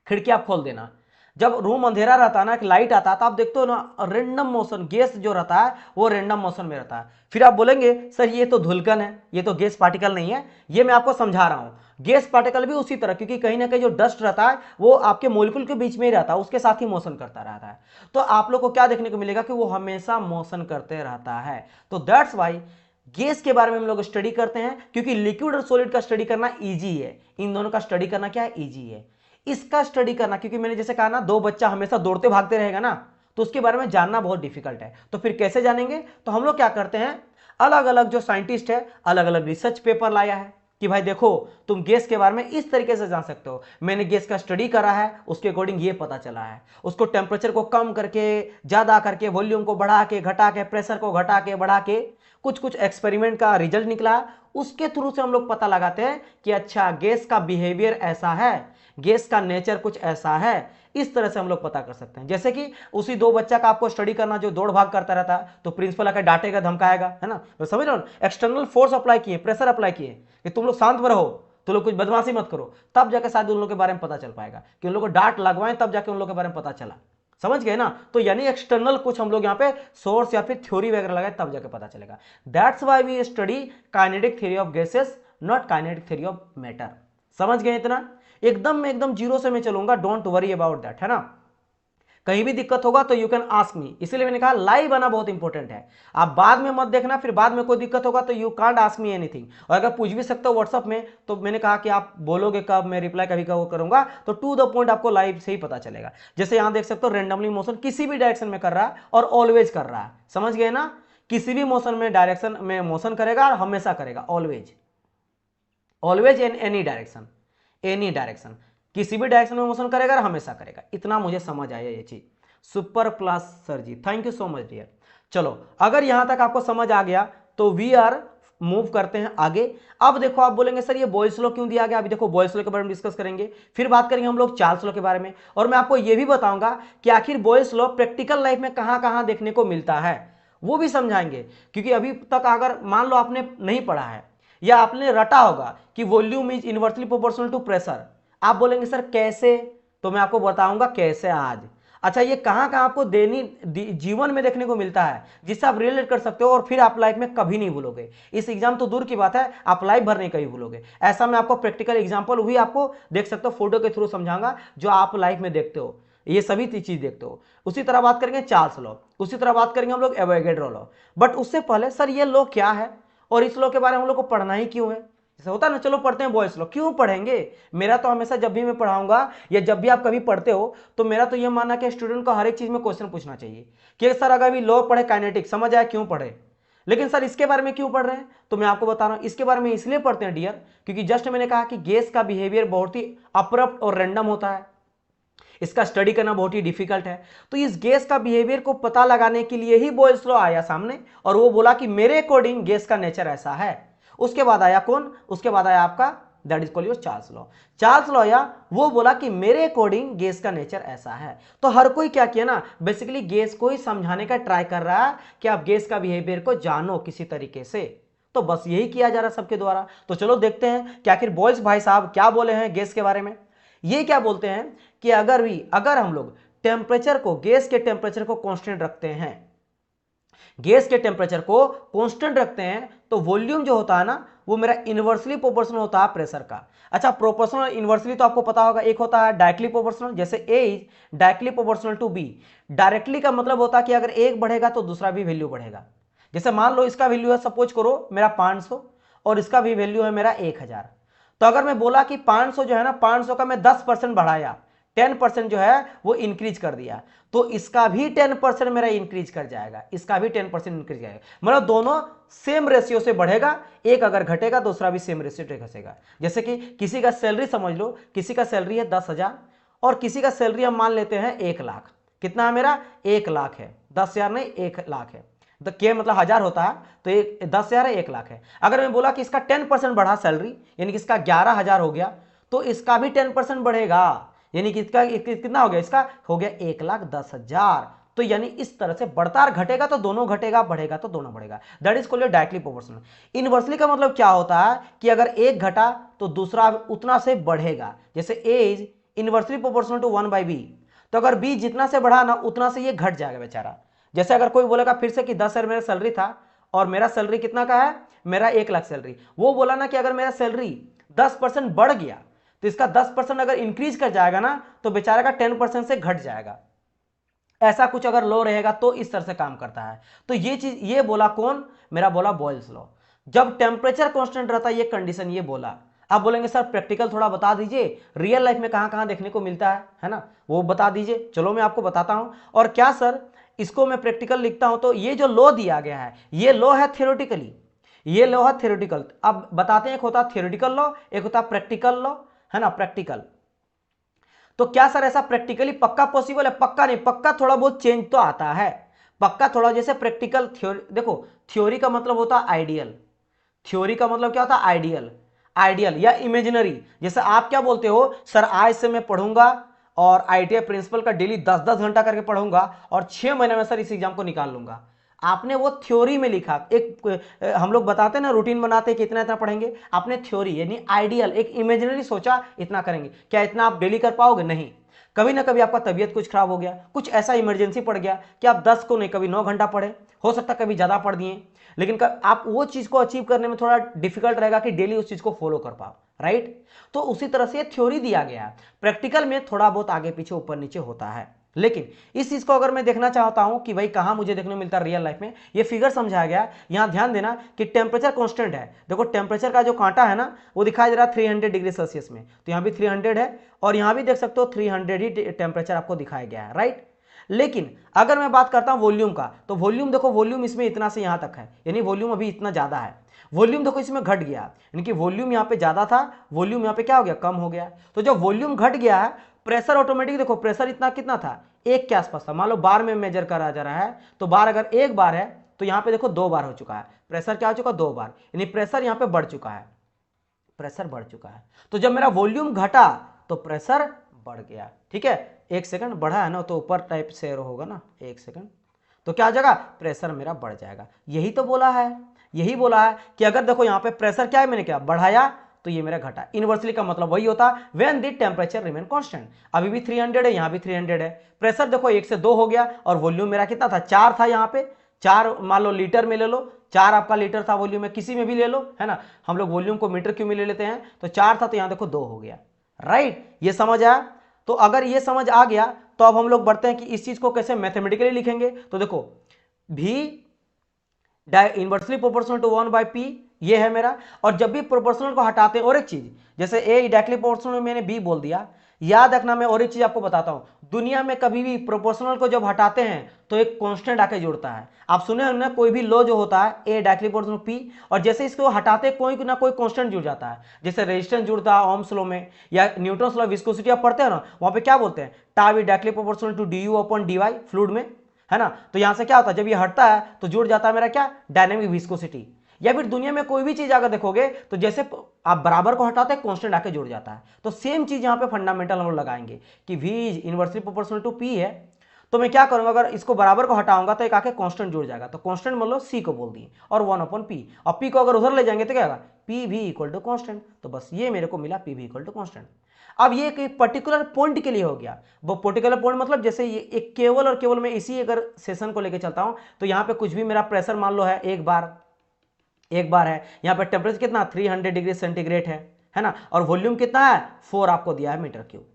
खिड़की आप खोल देना। जब रूम अंधेरा रहता है ना, एक लाइट आता है, तो आप देखते हो ना रेंडम मोशन, गैस जो रहता है वो रेंडम मोशन में रहता है। फिर आप बोलेंगे सर ये तो धुलकन है, ये तो गैस पार्टिकल नहीं है। ये मैं आपको समझा रहा हूं, गैस पार्टिकल भी उसी तरह, क्योंकि कहीं ना कहीं जो डस्ट रहता है वो आपके मॉलिक्यूल के बीच में ही रहता है, उसके साथ ही मोशन करता रहता है। तो आप लोग को क्या देखने को मिलेगा कि वो हमेशा मोशन करते रहता है। तो दैट्स वाई गैस के बारे में हम लोग स्टडी करते हैं, क्योंकि लिक्विड और सॉलिड का स्टडी करना इजी है। इन दोनों का स्टडी करना क्या है, इजी है। इसका स्टडी करना, क्योंकि मैंने जैसे कहा ना, दो बच्चा हमेशा दौड़ते भागते रहेगा ना, तो उसके बारे में जानना बहुत डिफिकल्ट है। तो फिर कैसे जानेंगे, तो हम लोग क्या करते हैं, अलग अलग जो साइंटिस्ट है अलग अलग रिसर्च पेपर लाया है कि भाई देखो तुम गैस के बारे में इस तरीके से जान सकते हो। मैंने गैस का स्टडी करा है, उसके अकॉर्डिंग ये पता चला है। उसको टेम्परेचर को कम करके, ज्यादा करके, वॉल्यूम को बढ़ा के घटा के, प्रेशर को घटा के बढ़ा के, कुछ कुछ एक्सपेरिमेंट का रिजल्ट निकला, उसके थ्रू से हम लोग पता लगाते हैं कि अच्छा गैस का बिहेवियर ऐसा है, गैस का नेचर कुछ ऐसा है। इस तरह से हम लोग पता कर सकते हैं। जैसे कि उसी दो बच्चा का आपको स्टडी करना जो दौड़ भाग करता रहता है, तो प्रिंसिपल आकर डांटेगा धमकाएगा, है ना। तो समझ रहे हो, एक्सटर्नल फोर्स अप्लाई किए, प्रेशर अप्लाई किए कि तुम लोग शांत में रहो, तुम लोग कुछ बदमाशी मत करो, तब जाकर शायद उन लोगों के बारे में पता चल पाएगा कि उन लोगों को डांट लगवाएं, तब जाके उन लोगों के बारे में पता चला। समझ गए ना। तो यानी एक्सटर्नल कुछ हम लोग यहाँ पे सोर्स या फिर थ्योरी वगैरह लगाए, तब जाके पता चलेगा। That's why we study kinetic theory of gases, not kinetic theory of matter. समझ गए इतना, एकदम जीरो से मैं चलूंगा, डोंट वरी अबाउट दैट, है ना। कहीं भी दिक्कत होगा तो यू कैन आस्क मी, इसीलिए मैंने कहा लाइव आना बहुत इंपॉर्टेंट है। आप बाद में मत देखना, फिर बाद में कोई दिक्कत होगा तो you can't ask me anything. और अगर पूछ भी सकते हो व्हाट्सअप में, तो मैंने कहा कि आप बोलोगे कब, मैं रिप्लाई कभी कब करूंगा, तो टू द पॉइंट आपको लाइव से ही पता चलेगा। जैसे यहां देख सकते हो, रेंडमली मोशन किसी भी डायरेक्शन में कर रहा है और ऑलवेज कर रहा है। समझ गए ना, किसी भी मोशन में डायरेक्शन में मोशन करेगा और हमेशा करेगा, always, always in any direction, any direction, किसी भी डायरेक्शन में मोशन करेगा और हमेशा करेगा। इतना मुझे समझ आया ये चीज। Super class sir ji, thank you so much dear. चलो अगर यहां तक आपको समझ आ गया तो वी आर मूव करते हैं आगे। अब देखो आप बोलेंगे सर ये बॉयल्स लॉ क्यों दिया गया, अभी देखो बॉयल्स लॉ के बारे में डिस्कस करेंगे, फिर बात करेंगे हम लोग चार्ल्स लॉ के बारे में, और मैं आपको ये भी बताऊंगा कि आखिर बॉयल्स लॉ प्रैक्टिकल लाइफ में कहां कहां देखने को मिलता है, वो भी समझाएंगे। क्योंकि अभी तक अगर मान लो आपने नहीं पढ़ा है या आपने रटा होगा कि volume is inversely proportional to pressure, आप बोलेंगे सर कैसे, तो मैं आपको बताऊंगा कैसे आज। अच्छा ये कहां कहां आपको जीवन में देखने को मिलता है, जिससे आप रिलेट कर सकते हो और फिर आप लाइफ में कभी नहीं भूलोगे। इस एग्जाम तो दूर की बात है, आप लाइफ भर नहीं कभी भूलोगे। ऐसा मैं आपको प्रैक्टिकल एग्जाम्पल भी आपको देख सकते हो, फोटो के थ्रू समझाऊंगा, जो आप लाइफ में देखते हो, ये सभी चीज देखते हो। उसी तरह बात करेंगे चार्ल्स लॉ, उसी तरह बात करेंगे हम लोग एवोगैड्रो लॉ। बट उससे पहले सर ये लॉ क्या है और इस लॉ के बारे में हम लोग को पढ़ना ही क्यों है, जैसे होता है ना, चलो पढ़ते हैं बॉयस लॉ, क्यों पढ़ेंगे। मेरा तो हमेशा जब भी मैं पढ़ाऊंगा या जब भी आप कभी पढ़ते हो, तो मेरा तो ये मानना कि स्टूडेंट को हर एक चीज में क्वेश्चन पूछना चाहिए कि सर अगर अभी लॉ पढ़े, काइनेटिक समझ आया क्यों पढ़े, लेकिन सर इसके बारे में क्यों पढ़ रहे हैं, तो मैं आपको बता रहा हूं इसके बारे में इसलिए पढ़ते हैं डियर, क्योंकि जस्ट मैंने कहा कि गैस का बिहेवियर बहुत ही अब्रप्ट और रैंडम होता है, इसका स्टडी करना बहुत ही डिफिकल्ट है। तो इस गैस का बिहेवियर को पता लगाने के लिए ही बॉयल्स लॉ आया सामने, और वो बोला कि मेरे अकॉर्डिंग गैस का नेचर ऐसा है। उसके बाद आया कौन, उसके बाद आया आपका that is called your Charles law. Charles law या वो बोला कि मेरे अकॉर्डिंग गैस का नेचर ऐसा है। तो हर कोई क्या किया ना, बेसिकली गैस को ही समझाने का ट्राई कर रहा है कि आप गैस का बिहेवियर को जानो किसी तरीके से। तो बस यही किया जा रहा है सबके द्वारा। तो चलो देखते हैं कि आखिर बॉयल्स भाई साहब क्या बोले हैं गैस के बारे में। ये क्या बोलते हैं कि अगर हम लोग टेम्परेचर को, गैस के टेम्परेचर को कांस्टेंट रखते हैं, गैस के टेम्परेचर को कांस्टेंट रखते हैं, तो वॉल्यूम जो होता है ना, वो मेरा इनवर्सली प्रोपोर्शनल होता है प्रेशर का। अच्छा प्रोपोर्शनल इनवर्सली तो आपको पता होगा, एक होता है डायरेक्टली प्रोपोर्शनल, जैसे A is directly proportional to B. Directly का मतलब होता है कि अगर एक बढ़ेगा तो दूसरा भी वैल्यू बढ़ेगा। जैसे मान लो इसका वैल्यू है, सपोज करो मेरा 500 और इसका भी वैल्यू है मेरा 1000। तो अगर मैं बोला कि 500 जो है ना, 500 का मैं 10% बढ़ाया, 10% जो है वो इंक्रीज कर दिया, तो इसका भी 10% मेरा इंक्रीज कर जाएगा, इसका भी 10% इंक्रीज जाएगा। मतलब दोनों सेम रेशियो से बढ़ेगा, एक अगर घटेगा दूसरा भी सेम रेशियो से घटेगा। जैसे कि किसी का सैलरी समझ लो, किसी का सैलरी है 10,000 और किसी का सैलरी हम मान लेते हैं 1 लाख। कितना है मेरा, 1 लाख है, 10,000 नहीं 1 लाख है। तो के मतलब 1000 होता है, तो 10,000 है 1 लाख है। अगर मैं बोला कि इसका 10% बढ़ा सैलरी, यानी कि इसका 11,000 हो गया, तो इसका भी 10% बढ़ेगा, यानी कि इसका कितना हो गया, इसका हो गया 1,10,000। तो यानी इस तरह से बढ़ता घटेगा तो दोनों घटेगा, बढ़ेगा तो दोनों बढ़ेगा। That is called directly proportional. Inversely का मतलब क्या होता है कि अगर एक घटा तो दूसरा उतना से बढ़ेगा। जैसे A is inversely proportional to 1/b, तो अगर b जितना से बढ़ा ना उतना से ये घट जाएगा बेचारा। जैसे अगर कोई बोलेगा फिर से कि 10,000 मेरा सैलरी था और मेरा सैलरी कितना का है, मेरा 1 लाख सैलरी, वो बोला ना कि अगर मेरा सैलरी 10% बढ़ गया तो इसका 10% अगर इंक्रीज कर जाएगा ना तो बेचारे का 10% से घट जाएगा। ऐसा कुछ अगर लॉ रहेगा तो इस तरह से काम करता है। तो ये चीज ये बोला कौन, मेरा बोला बॉयल्स लॉ। जब टेम्परेचर कांस्टेंट रहता है ये कंडीशन ये बोला। आप बोलेंगे सर प्रैक्टिकल थोड़ा बता दीजिए, रियल लाइफ में कहां कहां देखने को मिलता है ना, वो बता दीजिए। चलो मैं आपको बताता हूं। और क्या सर इसको मैं प्रैक्टिकल लिखता हूं तो ये जो लॉ दिया गया है ये लॉ है थियोरेटिकली, ये लॉ है थियोरेटिकल। अब बताते हैं, एक होता है थियोरेटिकल लॉ, एक होता है प्रैक्टिकल लॉ, है ना, प्रैक्टिकल। तो क्या सर ऐसा प्रैक्टिकली पक्का पॉसिबल है? पक्का नहीं, पक्का थोड़ा बहुत चेंज तो आता है। पक्का थोड़ा, जैसे प्रैक्टिकल थ्योरी, देखो थ्योरी का मतलब होता है आइडियल, थ्योरी का मतलब क्या होता है आइडियल, आइडियल या इमेजिनरी। जैसे आप क्या बोलते हो, सर आज से मैं पढ़ूंगा और आईटीआई प्रिंसिपल का डेली 10-10 घंटा करके पढ़ूंगा और 6 महीने में सर इस एग्जाम को निकाल लूंगा। आपने वो थ्योरी में लिखा, एक हम लोग बताते हैं ना रूटीन बनाते हैं कि इतना इतना पढ़ेंगे, आपने थ्योरी यानी आइडियल एक इमेजिनरी सोचा इतना करेंगे। क्या इतना आप डेली कर पाओगे? नहीं। कभी ना कभी आपका तबीयत कुछ खराब हो गया, कुछ ऐसा इमरजेंसी पड़ गया कि आप 10 को नहीं कभी 9 घंटा पढ़े, हो सकता कभी ज्यादा पढ़ दिए, लेकिन आप वो चीज को अचीव करने में थोड़ा डिफिकल्ट रहेगा कि डेली उस चीज को फॉलो कर पाओ, राइट। तो उसी तरह से थ्योरी दिया गया है, प्रैक्टिकल में थोड़ा बहुत आगे पीछे ऊपर नीचे होता है। लेकिन इस चीज को अगर मैं देखना चाहता हूं कि भाई कहां मुझे देखने को मिलता है रियल लाइफ में, ये फिगर समझाया गया। यहां ध्यान देना कि टेम्परेचर कांस्टेंट है, देखो टेम्परेचर का जो कांटा है ना वो दिखाई दे रहा है 300 डिग्री सेल्सियस में, तो यहां भी 300 है और यहां भी देख सकते हो 300 ही टेम्परेचर आपको दिखाया गया है, राइट। लेकिन अगर मैं बात करता हूं वॉल्यूम का, तो वॉल्यूम देखो, वॉल्यूम इसमें इतना से यहां तक है, यानी वॉल्यूम अभी इतना ज्यादा है। वॉल्यूम देखो इसमें घट गया, यानी कि वॉल्यूम यहां पे ज्यादा था, वॉल्यूम यहां पे क्या हो गया, कम हो गया। तो जब वॉल्यूम घट गया है, प्रेशर ऑटोमेटिक, देखो प्रेशर इतना कितना था, 1 के आसपास था। मान लो बार में मेजर करा जा रहा है, तो बार अगर 1 बार है तो यहां पे देखो 2 बार हो चुका है, प्रेशर क्या हो चुका, 2 बार, यानी प्रेशर यहां पे बढ़ चुका है, प्रेशर बढ़ चुका है। तो जब मेरा वॉल्यूम घटा तो प्रेशर बढ़ गया, ठीक है। 1 सेकंड बढ़ा है ना, तो ऊपर टाइप से एरो होगा ना, 1 सेकंड, तो क्या हो जाएगा, प्रेशर मेरा बढ़ जाएगा। यही तो बोला है, यही बोला है कि अगर देखो यहां पे प्रेशर क्या है, मैंने क्या बढ़ाया तो ये मेरा घटा। इनवर्सली का मतलब वही होता है when the temperature remain constant. अभी भी 300 है, यहां भी 300 है, प्रेशर देखो 1 से 2 हो गया और वॉल्यूम मेरा कितना था, 4 था। यहां पे 4 मान लो लीटर में ले लो, 4 आपका लीटर था वॉल्यूम में, किसी में भी ले लो, है ना, हम लोग वॉल्यूम को मीटर क्यूब में ले लेते हैं। तो 4 था तो यहां देखो 2 हो गया, राइट। ये समझ आया? तो अगर ये समझ आ गया तो अब हम लोग बढ़ते हैं कि इस चीज को कैसे मैथमेटिकली लिखेंगे। तो देखो भी इनवर्सली प्रोपोर्शनल टू 1/p, ये है मेरा। और जब भी प्रोपोर्शनल को हटाते हैं, और एक चीज, जैसे ए डायरेक्टली प्रोपोर्शनल में मैंने बी बोल दिया, याद रखना। मैं और एक चीज आपको बताता हूं, दुनिया में कभी भी प्रोपोर्शनल को जब हटाते हैं तो एक कांस्टेंट आके जुड़ता है। आप सुने हो ना, कोई भी लॉ जो होता है ए डायरेक्टली प्रोपोर्शनल पी, और जैसे इसको हटाते कोई ना कोई कांस्टेंट जुड़ जाता है। जैसे रेजिस्टेंस जुड़ता है ओम्स लॉ में, या न्यूटन्स लॉ विस्कोसिटी आप पढ़ते हैं ना, वहां पे क्या बोलते हैं, tau is directly proportional to d u upon d y fluid में, है ना। तो यहां से क्या होता है, जब ये हटता है तो जुड़ जाता है मेरा क्या, डायनेमिक विस्कोसिटी। या फिर दुनिया में कोई भी चीज अगर देखोगे तो जैसे आप बराबर को हटाते हैं कांस्टेंट आके जुड़ जाता है। तो सेम चीज यहां पे फंडामेंटल हम लोग लगाएंगे कि v inversely proportional to p है, तो मैं क्या करूंगा, अगर इसको बराबर को हटाऊंगा तो एक आके कांस्टेंट जुड़ जाएगा। तो कांस्टेंट मान लो c को बोल दिए और 1/p, और p को अगर उधर ले जाएंगे तो क्या होगा, p भी इक्वल टू कांस्टेंट। तो बस ये मेरे को मिला p भी इक्वल टू कांस्टेंट। अब ये एक पर्टिकुलर पॉइंट के लिए हो गया। वो पर्टिकुलर पॉइंट मतलब जैसे ये एक केवल और केवल मैं इसी अगर सेशन को लेके चलता हूं, तो यहां पे कुछ भी मेरा प्रेशर मान लो है, एक बार है, यहां पे टेम्परेचर कितना 300 डिग्री सेंटीग्रेड है ना, और वॉल्यूम कितना है 4 आपको दिया है मीटर क्यूब।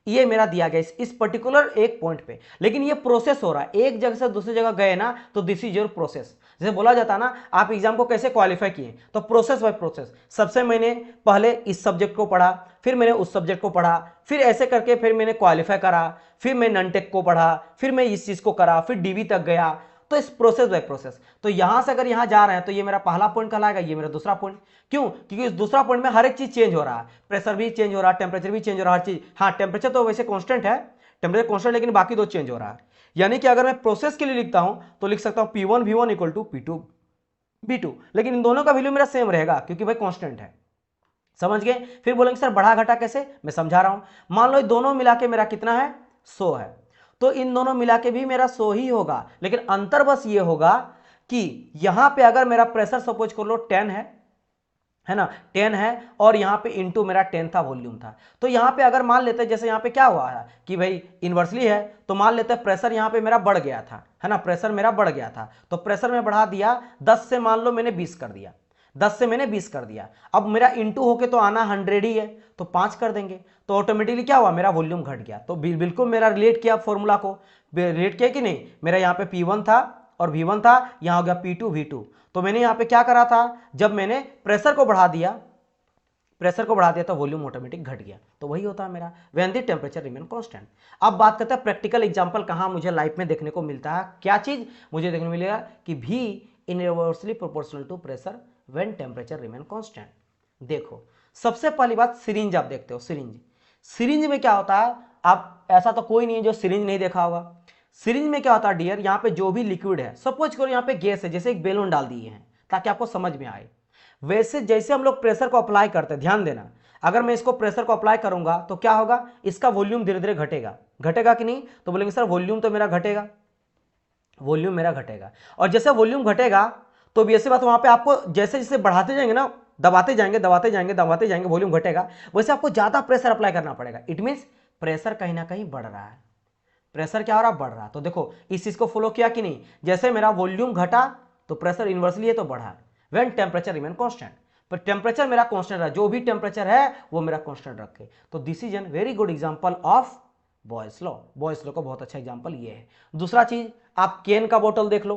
ये मेरा दिया गया इस पर्टिकुलर एक पॉइंट पे। लेकिन ये प्रोसेस हो रहा है, एक जगह से दूसरी जगह गए ना, तो दिस इज योर प्रोसेस। जैसे बोला जाता है ना, आप एग्जाम को कैसे क्वालिफाई किए, तो प्रोसेस बाय प्रोसेस। सबसे मैंने पहले इस सब्जेक्ट को पढ़ा, फिर मैंने उस सब्जेक्ट को पढ़ा, फिर ऐसे करके फिर मैंने क्वालिफाई करा, फिर मैं नॉन-टेक को पढ़ा, फिर मैं इस चीज को करा, फिर डीवी तक गया। तो इस प्रोसेस बाय प्रोसेस। तो यहां से अगर यहां जा रहे हैं तो ये मेरा पहला पॉइंट कहलाएगा, ये मेरा दूसरा पॉइंट। क्यों? क्योंकि इस दूसरा पॉइंट में हर एक चीज चेंज हो रहा है, प्रेशर भी चेंज हो रहा है, टेम्परेचर भी चेंज हो रहा है, हर चीज। हाँ टेम्परेचर तो वैसे कांस्टेंट है, टेम्परेचर कांस्टेंट, लेकिन बाकी दो चेंज हो रहा है। यानी कि अगर मैं प्रोसेस के लिए लिखता हूं तो लिख सकता हूं P1 V1 equal to P2 B2, लेकिन इन दोनों का वैल्यू मेरा सेम रहेगा क्योंकि भाई कांस्टेंट है। समझ गए? फिर बोलेंगे सर बढ़ा घटा कैसे, मैं समझा रहा हूं। मान लो दोनों मिला के मेरा कितना है, 100 है, तो इन दोनों मिला के भी मेरा 100 ही होगा। लेकिन अंतर बस ये होगा कि यहां पे अगर मेरा प्रेशर सपोज कर लो 10 है ना, 10 है, और यहां पे इंटू मेरा 10 था वॉल्यूम था। तो यहां पे अगर मान लेते, जैसे यहां पे क्या हुआ है कि भाई इनवर्सली है, तो मान लेते प्रेशर यहां पे मेरा बढ़ गया था, है ना, प्रेशर मेरा बढ़ गया था, तो प्रेशर में बढ़ा दिया 10 से मान लो मैंने 20 कर दिया। 10 से मैंने 20 कर दिया। अब मेरा इंटू होके तो आना 100 ही है, तो 5 कर देंगे, तो ऑटोमेटिकली क्या हुआ, मेरा वॉल्यूम घट गया। तो बिल्कुल मेरा रिलेट किया फॉर्मूला को, रिलेट किया कि नहीं। मेरा यहाँ पे P1 था और V1 था, यहाँ हो गया P2 V2। तो मैंने यहाँ पे क्या करा था, जब मैंने प्रेशर को बढ़ा दिया तो वॉल्यूम ऑटोमेटिक घट गया। तो वही होता है मेरा when the temperature remain constant. अब बात करते हैं प्रैक्टिकल एग्जांपल कहाँ मुझे लाइफ में देखने को मिलता है। क्या चीज मुझे देखने को मिलेगा कि V inversely proportional to pressure when temperature remain constant. देखो सबसे पहली बात, सिरिंज आप देखते हो, सिरिंज में क्या होता है, आप ऐसा तो कोई नहीं है जो सिरिंज नहीं देखा होगा। सिरिंज में क्या होता है डियर, यहाँ पे जो भी लिक्विड है, सपोज करो यहाँ पे गैस है, जैसे एक बैलून डाल दिए हैं ताकि आपको समझ में आए। वैसे जैसे हम लोग प्रेशर को अप्लाई करते हैं, ध्यान देना, अगर मैं इसको प्रेशर को अप्लाई करूंगा तो क्या होगा, इसका वॉल्यूम धीरे धीरे घटेगा कि नहीं, तो बोलेंगे सर वॉल्यूम तो मेरा घटेगा, वॉल्यूम मेरा घटेगा। और जैसे वॉल्यूम घटेगा तो भी ऐसी बात, वहां पे आपको जैसे जैसे बढ़ाते जाएंगे ना, दबाते जाएंगे वॉल्यूम घटेगा, वैसे आपको ज्यादा प्रेशर अप्लाई करना पड़ेगा। इट मीन्स प्रेशर कहीं ना कहीं बढ़ रहा है, प्रेशर क्या हो रहा है, बढ़ रहा। तो देखो इस चीज को फॉलो किया कि नहीं, जैसे मेरा वॉल्यूम घटा तो प्रेशर इनवर्सली है तो बढ़ा। व्हेन टेम्परेचर रिमेन कांस्टेंट, पर टेम्परेचर मेरा कांस्टेंट रहा, जो भी टेम्परेचर है वो मेरा कांस्टेंट रखे। तो this is an very good example of boys law. Boys law का बहुत अच्छा एग्जांपल ये है। दूसरा चीज, आप केन का बोतल देख लो,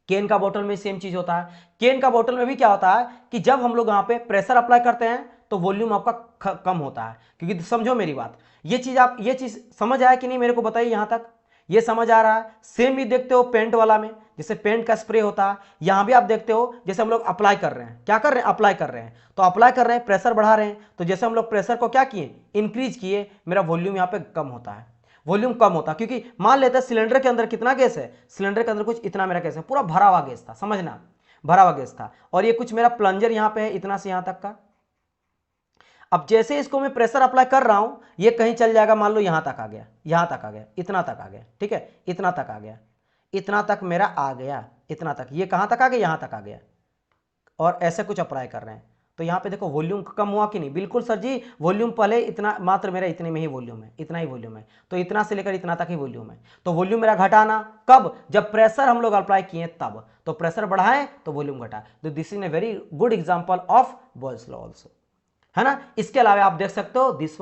केन का बोतल में सेम चीज होता है। केन का बोतल में भी क्या होता है कि जब हम लोग यहाँ पे प्रेशर अप्लाई करते हैं तो वॉल्यूम आपका कम होता है, क्योंकि समझो मेरी बात, ये चीज समझ आया कि नहीं, मेरे को बताइए यहां तक ये समझ आ रहा है। सेम भी देखते हो पेंट वाला में, जैसे पेंट का स्प्रे होता है, यहां भी आप देखते हो जैसे हम लोग अप्लाई कर रहे हैं, क्या कर रहे हैं, अप्लाई कर रहे हैं, तो अप्लाई कर रहे हैं, प्रेशर बढ़ा रहे हैं, तो जैसे हम लोग प्रेशर को क्या किए, इंक्रीज किए, मेरा वॉल्यूम यहाँ पे कम होता है, वॉल्यूम कम होता है। क्योंकि मान लेते हैं सिलेंडर के अंदर कितना गैस है, सिलेंडर के अंदर कुछ इतना मेरा गैस है, पूरा भरा हुआ गैस था, समझना भरा हुआ गैस था, और ये कुछ मेरा प्लंजर यहाँ पे है इतना से यहां तक का। अब जैसे इसको मैं प्रेशर अप्लाई कर रहा हूं, ये कहीं चल जाएगा, मान लो यहां तक आ गया, यहां तक आ गया, इतना तक आ गया, ठीक है, इतना तक आ गया, इतना तक मेरा आ गया, इतना तक, ये कहां तक आ गया, यहां तक आ गया, और ऐसे कुछ अप्लाई कर रहे हैं, तो यहां पे देखो वॉल्यूम कम हुआ कि नहीं, बिल्कुल सर जी, वॉल्यूम पहले इतना, मात्र मेरा इतने में ही वॉल्यूम है, इतना ही वॉल्यूम है, तो इतना से लेकर इतना तक ही वॉल्यूम है, तो वॉल्यूम मेरा घटाना कब, जब प्रेशर हम लोग अप्लाई किए तब, तो प्रेशर बढ़ाएं तो वॉल्यूम घटा। तो this is a very good example of Boyle's law also, है ना। इसके अलावा आप देख सकते हो this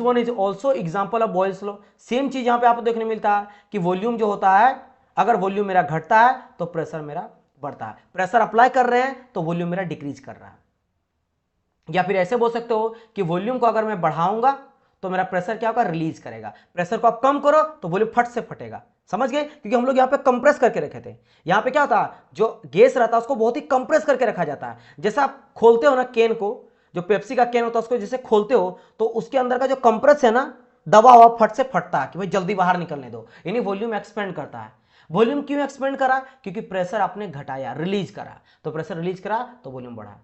one is also example of Boyle's law. Same चीज यहां पे आपको देखने मिलता है कि वॉल्यूम जो होता है, अगर वॉल्यूम मेरा घटता है तो प्रेशर मेरा बढ़ता है, प्रेशर अप्लाई कर रहे हैं तो वॉल्यूम मेरा डिक्रीज कर रहा है। या फिर ऐसे बोल सकते हो कि वॉल्यूम को अगर मैं बढ़ाऊंगा तो मेरा प्रेशर क्या होगा, रिलीज करेगा, प्रेशर को आप कम करो तो वॉल्यूम फट से फटेगा, समझ गए। क्योंकि हम लोग यहाँ पे कंप्रेस करके रखे थे, यहाँ पे क्या होता है, जो गैस रहता है उसको बहुत ही कंप्रेस करके रखा जाता है। जैसे आप खोलते हो ना केन को, जो पेप्सी का कैन होता है उसको जैसे खोलते हो तो उसके अंदर का जो कंप्रेस है ना, दबा हुआ फट से फटता है कि भाई जल्दी बाहर निकलने दो, यानी वॉल्यूम एक्सपेंड करता है। वॉल्यूम क्यों एक्सपेंड करा, क्योंकि प्रेशर आपने घटाया, रिलीज करा, तो प्रेशर रिलीज करा तो वॉल्यूम बढ़ा।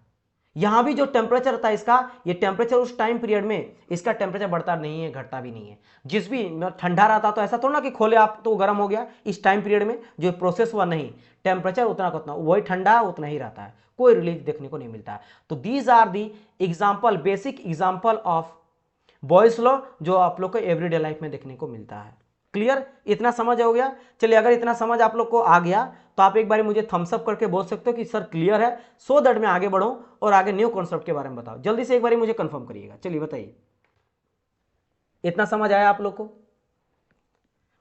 यहां भी जो टेम्परेचर था इसका, ये टेम्परेचर उस टाइम पीरियड में इसका टेम्परेचर बढ़ता नहीं है, घटता भी नहीं है। जिस भी ठंडा रहता तो ऐसा थोड़ा ना कि खोले आप तो गर्म हो गया, इस टाइम पीरियड में जो प्रोसेस हुआ, नहीं, टेम्परेचर उतना का उतना वही ठंडा उतना ही रहता है, कोई रिलीफ देखने को नहीं मिलता है। तो these are the example, basic example of Boyle's law जो आप लोग को एवरीडे लाइफ में देखने को मिलता है। क्लियर, इतना समझ हो गया। चलिए अगर इतना समझ आप लोग को आ गया तो आप एक बार मुझे थम्स अप करके बोल सकते हो कि सर क्लियर है, सो दैट मैं आगे बढ़ूं और आगे न्यू कॉन्सेप्ट के बारे में बताओ। जल्दी से एक बार मुझे कंफर्म करिएगा। चलिए बताइए, इतना समझ आया आप लोग को।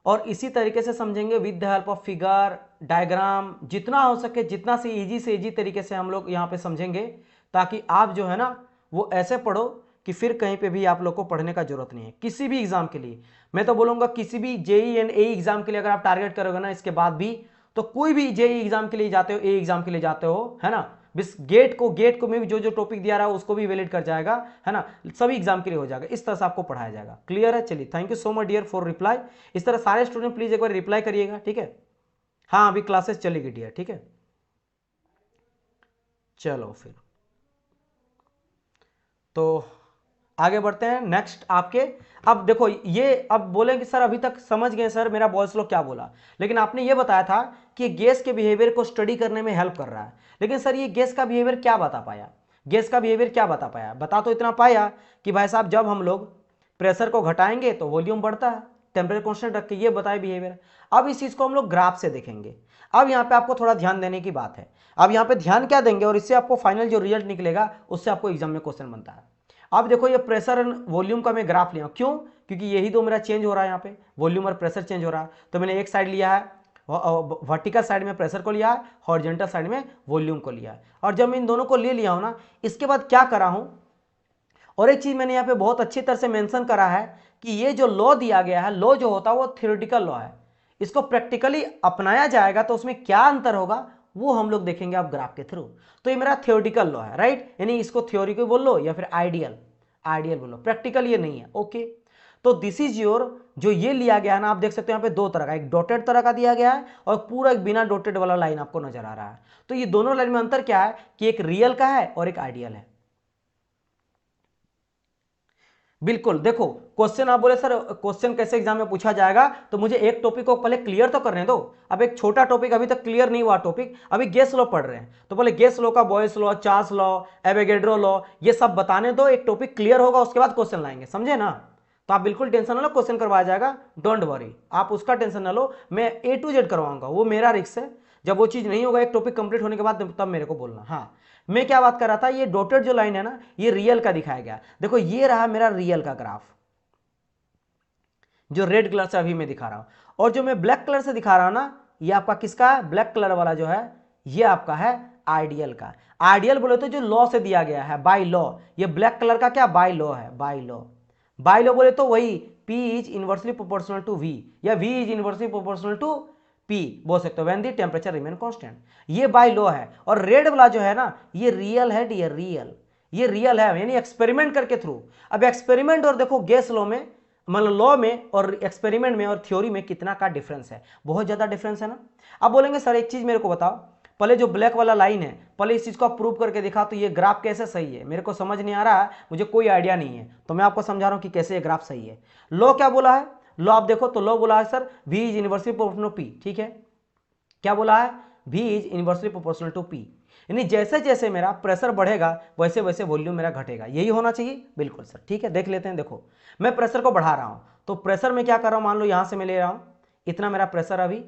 और इसी तरीके से समझेंगे with the help of figure, diagram, जितना हो सके जितना से इजी तरीके से हम लोग यहाँ पे समझेंगे, ताकि आप जो है ना वो ऐसे पढ़ो कि फिर कहीं पे भी आप लोग को पढ़ने का जरूरत नहीं है। किसी भी एग्जाम के लिए मैं तो बोलूंगा, किसी भी जेई एंड ए एग्जाम के लिए अगर आप टारगेट करोगे ना इसके बाद भी, तो कोई भी जेई एग्जाम के लिए जाते हो, ए एग्जाम के लिए जाते हो, है ना, बस गेट को में भी जो जो टॉपिक दिया रहा है उसको भी वैलिड कर जाएगा, है ना, सभी एग्जाम के लिए हो जाएगा, इस तरह से आपको पढ़ाया जाएगा। क्लियर है। चलिए thank you so much dear for reply. इस तरह सारे स्टूडेंट प्लीज एक बार रिप्लाई करिएगा, ठीक है। हाँ अभी क्लासेस चलेगी डियर, ठीक है। चलो फिर तो आगे बढ़ते हैं नेक्स्ट आपके। अब देखो ये, अब बोले कि सर अभी तक समझ गए सर मेरा बॉयल्स लॉ क्या बोला, लेकिन आपने ये बताया था कि गैस के बिहेवियर को स्टडी करने में हेल्प कर रहा है, लेकिन सर ये गैस का बिहेवियर क्या बता पाया, गैस का बिहेवियर क्या बता पाया, बता तो इतना पाया कि भाई साहब जब हम लोग प्रेशर को घटाएंगे तो वॉल्यूम बढ़ता है, टेम्परेचर कॉन्स्टेंट रख के, ये बताया बिहेवियर। अब इस चीज को हम लोग ग्राफ से देखेंगे। अब यहाँ पे आपको थोड़ा ध्यान देने की बात है, आप यहाँ पे ध्यान क्या देंगे और इससे आपको फाइनल जो रिजल्ट निकलेगा उससे आपको एग्जाम में क्वेश्चन बनता है। अब देखो ये प्रेशर एंड वॉल्यूम का मैं ग्राफ लिया, क्यों? क्योंकि यही दो मेरा चेंज हो रहा है, यहाँ पे वॉल्यूम और प्रेशर चेंज हो रहा है। तो मैंने एक साइड लिया है, वर्टिकल साइड में प्रेशर को लिया है, हॉरिजॉन्टल साइड में वॉल्यूम को लिया है। और जब मैं इन दोनों को ले लिया हूं ना, इसके बाद क्या करा हूं, और एक चीज मैंने यहाँ पे बहुत अच्छी तरह से मेंशन करा है कि ये जो लॉ दिया गया है, लॉ जो होता है वो थ्योरेटिकल लॉ है, इसको प्रैक्टिकली अपनाया जाएगा तो उसमें क्या अंतर होगा वो हम लोग देखेंगे आप ग्राफ के थ्रू। तो ये मेरा थ्योरेटिकल लॉ है, राइट, यानी इसको थ्योरी को बोल लो या फिर आइडियल आइडियल बोलो, प्रैक्टिकल ये नहीं है। ओके, तो दिस इज योर, जो ये लिया गया है ना, आप देख सकते हो यहाँ पे दो तरह का, एक डॉटेड तरह का दिया गया है और पूरा एक बिना डॉटेड वाला लाइन आपको नजर आ रहा है। तो ये दोनों लाइन में अंतर क्या है कि एक रियल का है और एक आइडियल है। बिल्कुल, देखो क्वेश्चन आप बोले सर क्वेश्चन कैसे एग्जाम में पूछा जाएगा, तो मुझे एक टॉपिक को पहले क्लियर तो करने दो। अब एक छोटा टॉपिक अभी तक क्लियर नहीं हुआ, टॉपिक अभी गेस लॉ पढ़ रहे हैं, तो पहले गेस लॉ का boys law, Charles law, Avogadro law, ये सब बताने दो, एक टॉपिक क्लियर होगा उसके बाद क्वेश्चन लाएंगे, समझे ना? तो आप बिल्कुल टेंशन ना लो, क्वेश्चन करवाया जाएगा, डोंट वरी, आप उसका टेंशन ना लो, मैं ए टू जेड करवाऊंगा, वो मेरा रिस्क है। जब वो चीज नहीं होगा एक टॉपिक कंप्लीट होने के बाद तब मेरे को बोलना। हाँ, मैं क्या बात कर रहा था, ये डॉटेड जो लाइन है ना, ये रियल का दिखाया गया। देखो ये रहा मेरा रियल का ग्राफ, जो रेड कलर से अभी मैं दिखा रहा हूं, और जो मैं ब्लैक कलर से दिखा रहा हूं ना, ये आपका किसका है? ब्लैक कलर वाला जो है ये आपका है आइडियल का। आइडियल बोले तो जो लॉ से दिया गया है, बाय लॉ, ये ब्लैक कलर का क्या बाय लॉ है, बाय लॉ। बाय लॉ बोले तो वही P is inversely proportional to V, या V is inversely proportional to P बोल सकते हो, when the temperature remain constant, ये बाय लॉ है। और रेड वाला जो है ना, ये रियल है डियर, रियल, ये रियल है, यानी एक्सपेरिमेंट करके थ्रू। अब एक्सपेरिमेंट और देखो गैस लॉ में, मतलब लॉ में और एक्सपेरिमेंट में और थ्योरी में कितना का डिफरेंस है, बहुत ज्यादा डिफरेंस है ना। अब बोलेंगे सर एक चीज मेरे को बताओ, पहले जो ब्लैक वाला लाइन है, पहले इस चीज को आप प्रूव करके दिखा, तो ये ग्राफ कैसे सही है, मेरे को समझ नहीं आ रहा है, मुझे कोई आइडिया नहीं है, तो मैं आपको समझा रहा हूं कि कैसे ये ग्राफ सही है। लॉ क्या बोला है, लॉ आप देखो तो लॉ बोला है sir V is inversely proportional to P, ठीक है, क्या बोला है, V is inversely proportional to P, यानी जैसे जैसे मेरा प्रेशर बढ़ेगा वैसे वैसे वॉल्यूम मेरा घटेगा, यही होना चाहिए। बिल्कुल सर, ठीक है, देख लेते हैं। देखो मैं प्रेशर को बढ़ा रहा हूं, तो प्रेशर में क्या कर रहा हूं, मान लो यहां से मैं ले रहा हूं इतना मेरा प्रेशर अभी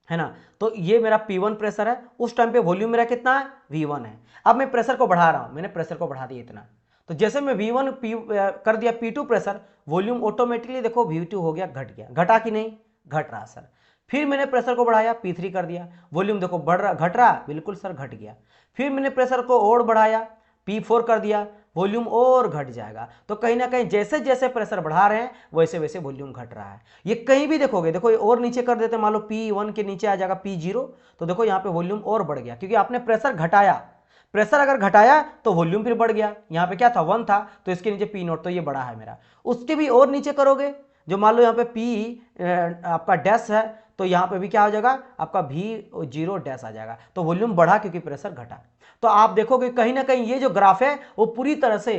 है ना, तो ये मेरा P1 प्रेशर है, उस टाइम पे वॉल्यूम मेरा कितना है, V1 है। अब मैं प्रेशर को बढ़ा रहा हूं, मैंने प्रेशर को बढ़ा दिया इतना, तो जैसे मैं V1 कर दिया P2 प्रेशर, वॉल्यूम ऑटोमेटिकली देखो V2 हो गया, घट गया, घटा कि नहीं, घट रहा सर। फिर मैंने प्रेशर को बढ़ाया, P3 कर दिया, वॉल्यूम देखो बढ़ रहा, घट रहा, बिल्कुल सर घट गया। फिर मैंने प्रेशर को और बढ़ाया, P4 कर दिया, वॉल्यूम और घट जाएगा। तो कहीं ना कहीं जैसे जैसे प्रेशर बढ़ा रहे हैं वैसे वैसे वॉल्यूम घट रहा है। ये कहीं भी देखोगे, देखो ये और नीचे कर देते हैं, मान लो P1 के नीचे आ जाएगा P0, तो देखो यहाँ पे वॉल्यूम और बढ़ गया, क्योंकि आपने प्रेशर घटाया। प्रेशर अगर घटाया तो वॉल्यूम फिर बढ़ गया, यहाँ पे क्या था 1 था, तो इसके नीचे P0, तो ये बड़ा है मेरा। उसके भी और नीचे करोगे, जो मान लो यहाँ पे P आपका डैश है, तो यहाँ पे भी क्या हो जाएगा आपका V0 डैश आ जाएगा, तो वॉल्यूम बढ़ा क्योंकि प्रेशर घटा। तो आप देखोगे कहीं ना कहीं ये जो ग्राफ है वो पूरी तरह से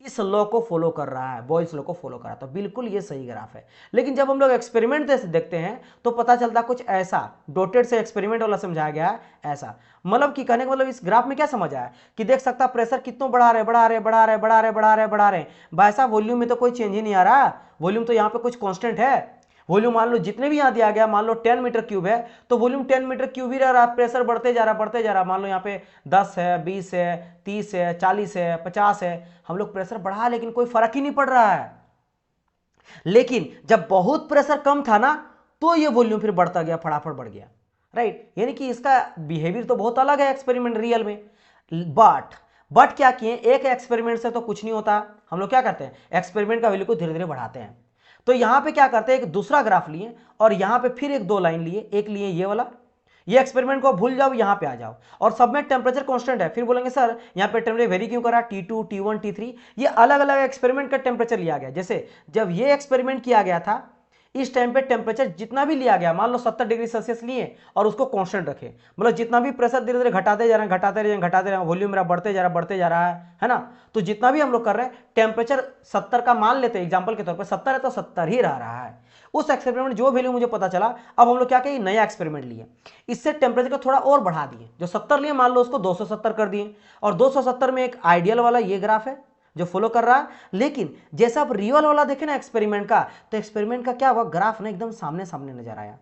इस लॉ को फॉलो कर रहा है, बॉयल्स लॉ को फॉलो कर रहा है, तो बिल्कुल ये सही ग्राफ है। लेकिन जब हम लोग एक्सपेरिमेंट से देखते हैं तो पता चलता कुछ ऐसा, डॉटेड से एक्सपेरिमेंट वाला समझाया गया है ऐसा, मतलब कि कहने का मतलब इस ग्राफ में क्या समझ आया कि देख सकता प्रेशर कितना बढ़ा रहे बढ़ा रहे बढ़ा रहे बढ़ा रहे बढ़ा रहे बढ़ा रहे, भाई साहब वॉल्यूम में तो कोई चेंज ही नहीं आ रहा, वॉल्यूम तो यहाँ पे कुछ कांस्टेंट है। वॉल्यूम मान लो जितने भी यहां दिया गया, मान लो 10 मीटर क्यूब है, तो वॉल्यूम 10 मीटर क्यूब ही रह रहा, प्रेशर बढ़ते जा रहा बढ़ते जा रहा, मान लो यहाँ पे 10 है, 20 है, 30 है, 40 है, 50 है, हम लोग प्रेशर बढ़ा लेकिन कोई फर्क ही नहीं पड़ रहा है। लेकिन जब बहुत प्रेशर कम था ना, तो ये वॉल्यूम फिर बढ़ता गया, फटाफट बढ़ गया, राइट। यानी कि इसका बिहेवियर तो बहुत अलग है एक्सपेरिमेंट रियल में। बट क्या किए, एक एक्सपेरिमेंट से तो कुछ नहीं होता, हम लोग क्या करते हैं एक्सपेरिमेंट का वैल्यू को धीरे धीरे बढ़ाते हैं। तो यहां पे क्या करते हैं, एक दूसरा ग्राफ लिए और यहां पे फिर एक दो लाइन लिए, एक लिए ये वाला, ये एक्सपेरिमेंट को भूल जाओ, यहां पे आ जाओ, और सब में टेम्परेचर कांस्टेंट है। फिर बोलेंगे सर यहां पे टेम्परेचर वेरी क्यों करा, T2 T1 T3, ये अलग अलग एक्सपेरिमेंट का टेम्परेचर लिया गया। जैसे जब ये एक्सपेरिमेंट किया गया था, इस टाइम पे टेम्परेचर जितना भी लिया गया, मान लो 70 डिग्री सेल्सियस लिए और उसको कांस्टेंट रखे, मतलब जितना भी प्रेशर धीरे धीरे घटाते जा रहे हैं घटाते रहे घटाते रहे, वॉल्यूम मेरा बढ़ते जा रहा है ना। तो जितना भी हम लोग कर रहे हैं, टेम्परेचर 70 का मान लेते हैं एग्जांपल के तौर पे, 70 है तो 70 ही रह रहा है। उस एक्सपेरिमेंट जो वैल्यू मुझे पता चला, अब हम लोग क्या कहें नया एक्सपेरिमेंट लिए, इससे टेम्परेचर को थोड़ा और बढ़ा दिए, जो 70 लिए मान लो उसको 270 कर दिए, और 270 में एक आइडियल वाला ये ग्राफ है जो फॉलो कर रहा है। लेकिन जैसा आप रियल वाला देखे ना एक्सपेरिमेंट का, तो एक्सपेरिमेंट का क्या हुआ, ग्राफ ना एकदम सामने सामने नजर आया।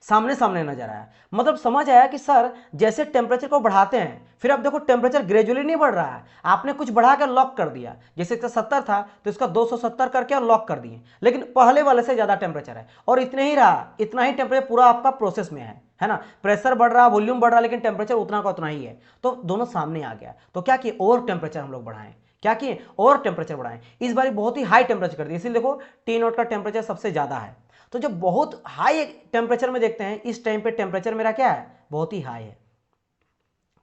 सामने सामने नजर आया। मतलब समझ आया कि सर जैसे टेम्परेचर को बढ़ाते हैं, फिर अब देखो टेम्परेचर ग्रेजुअली नहीं बढ़ रहा है, आपने कुछ बढ़ा कर लॉक कर दिया, जैसे इसका 70 था तो इसका 270 करके और लॉक कर दिए, लेकिन पहले वाले से ज्यादा टेम्परेचर है और इतने ही रहा, इतना ही टेम्परेचर पूरा आपका प्रोसेस में है ना। प्रेशर बढ़ रहा, वॉल्यूम बढ़ रहा, लेकिन टेम्परेचर उतना का उतना ही है, तो दोनों सामने आ गया। तो क्या किए, और टेम्परेचर हम लोग बढ़ाएं, क्या किए, और टेम्परेचर बढ़ाएं। इस बार बहुत ही हाई टेम्परेचर कर दिया, इसलिए देखो टी नॉट का टेम्परेचर सबसे ज्यादा है। तो जब बहुत हाई टेम्परेचर में देखते हैं, इस टाइम पे टेम्परेचर मेरा क्या है, बहुत ही हाई है,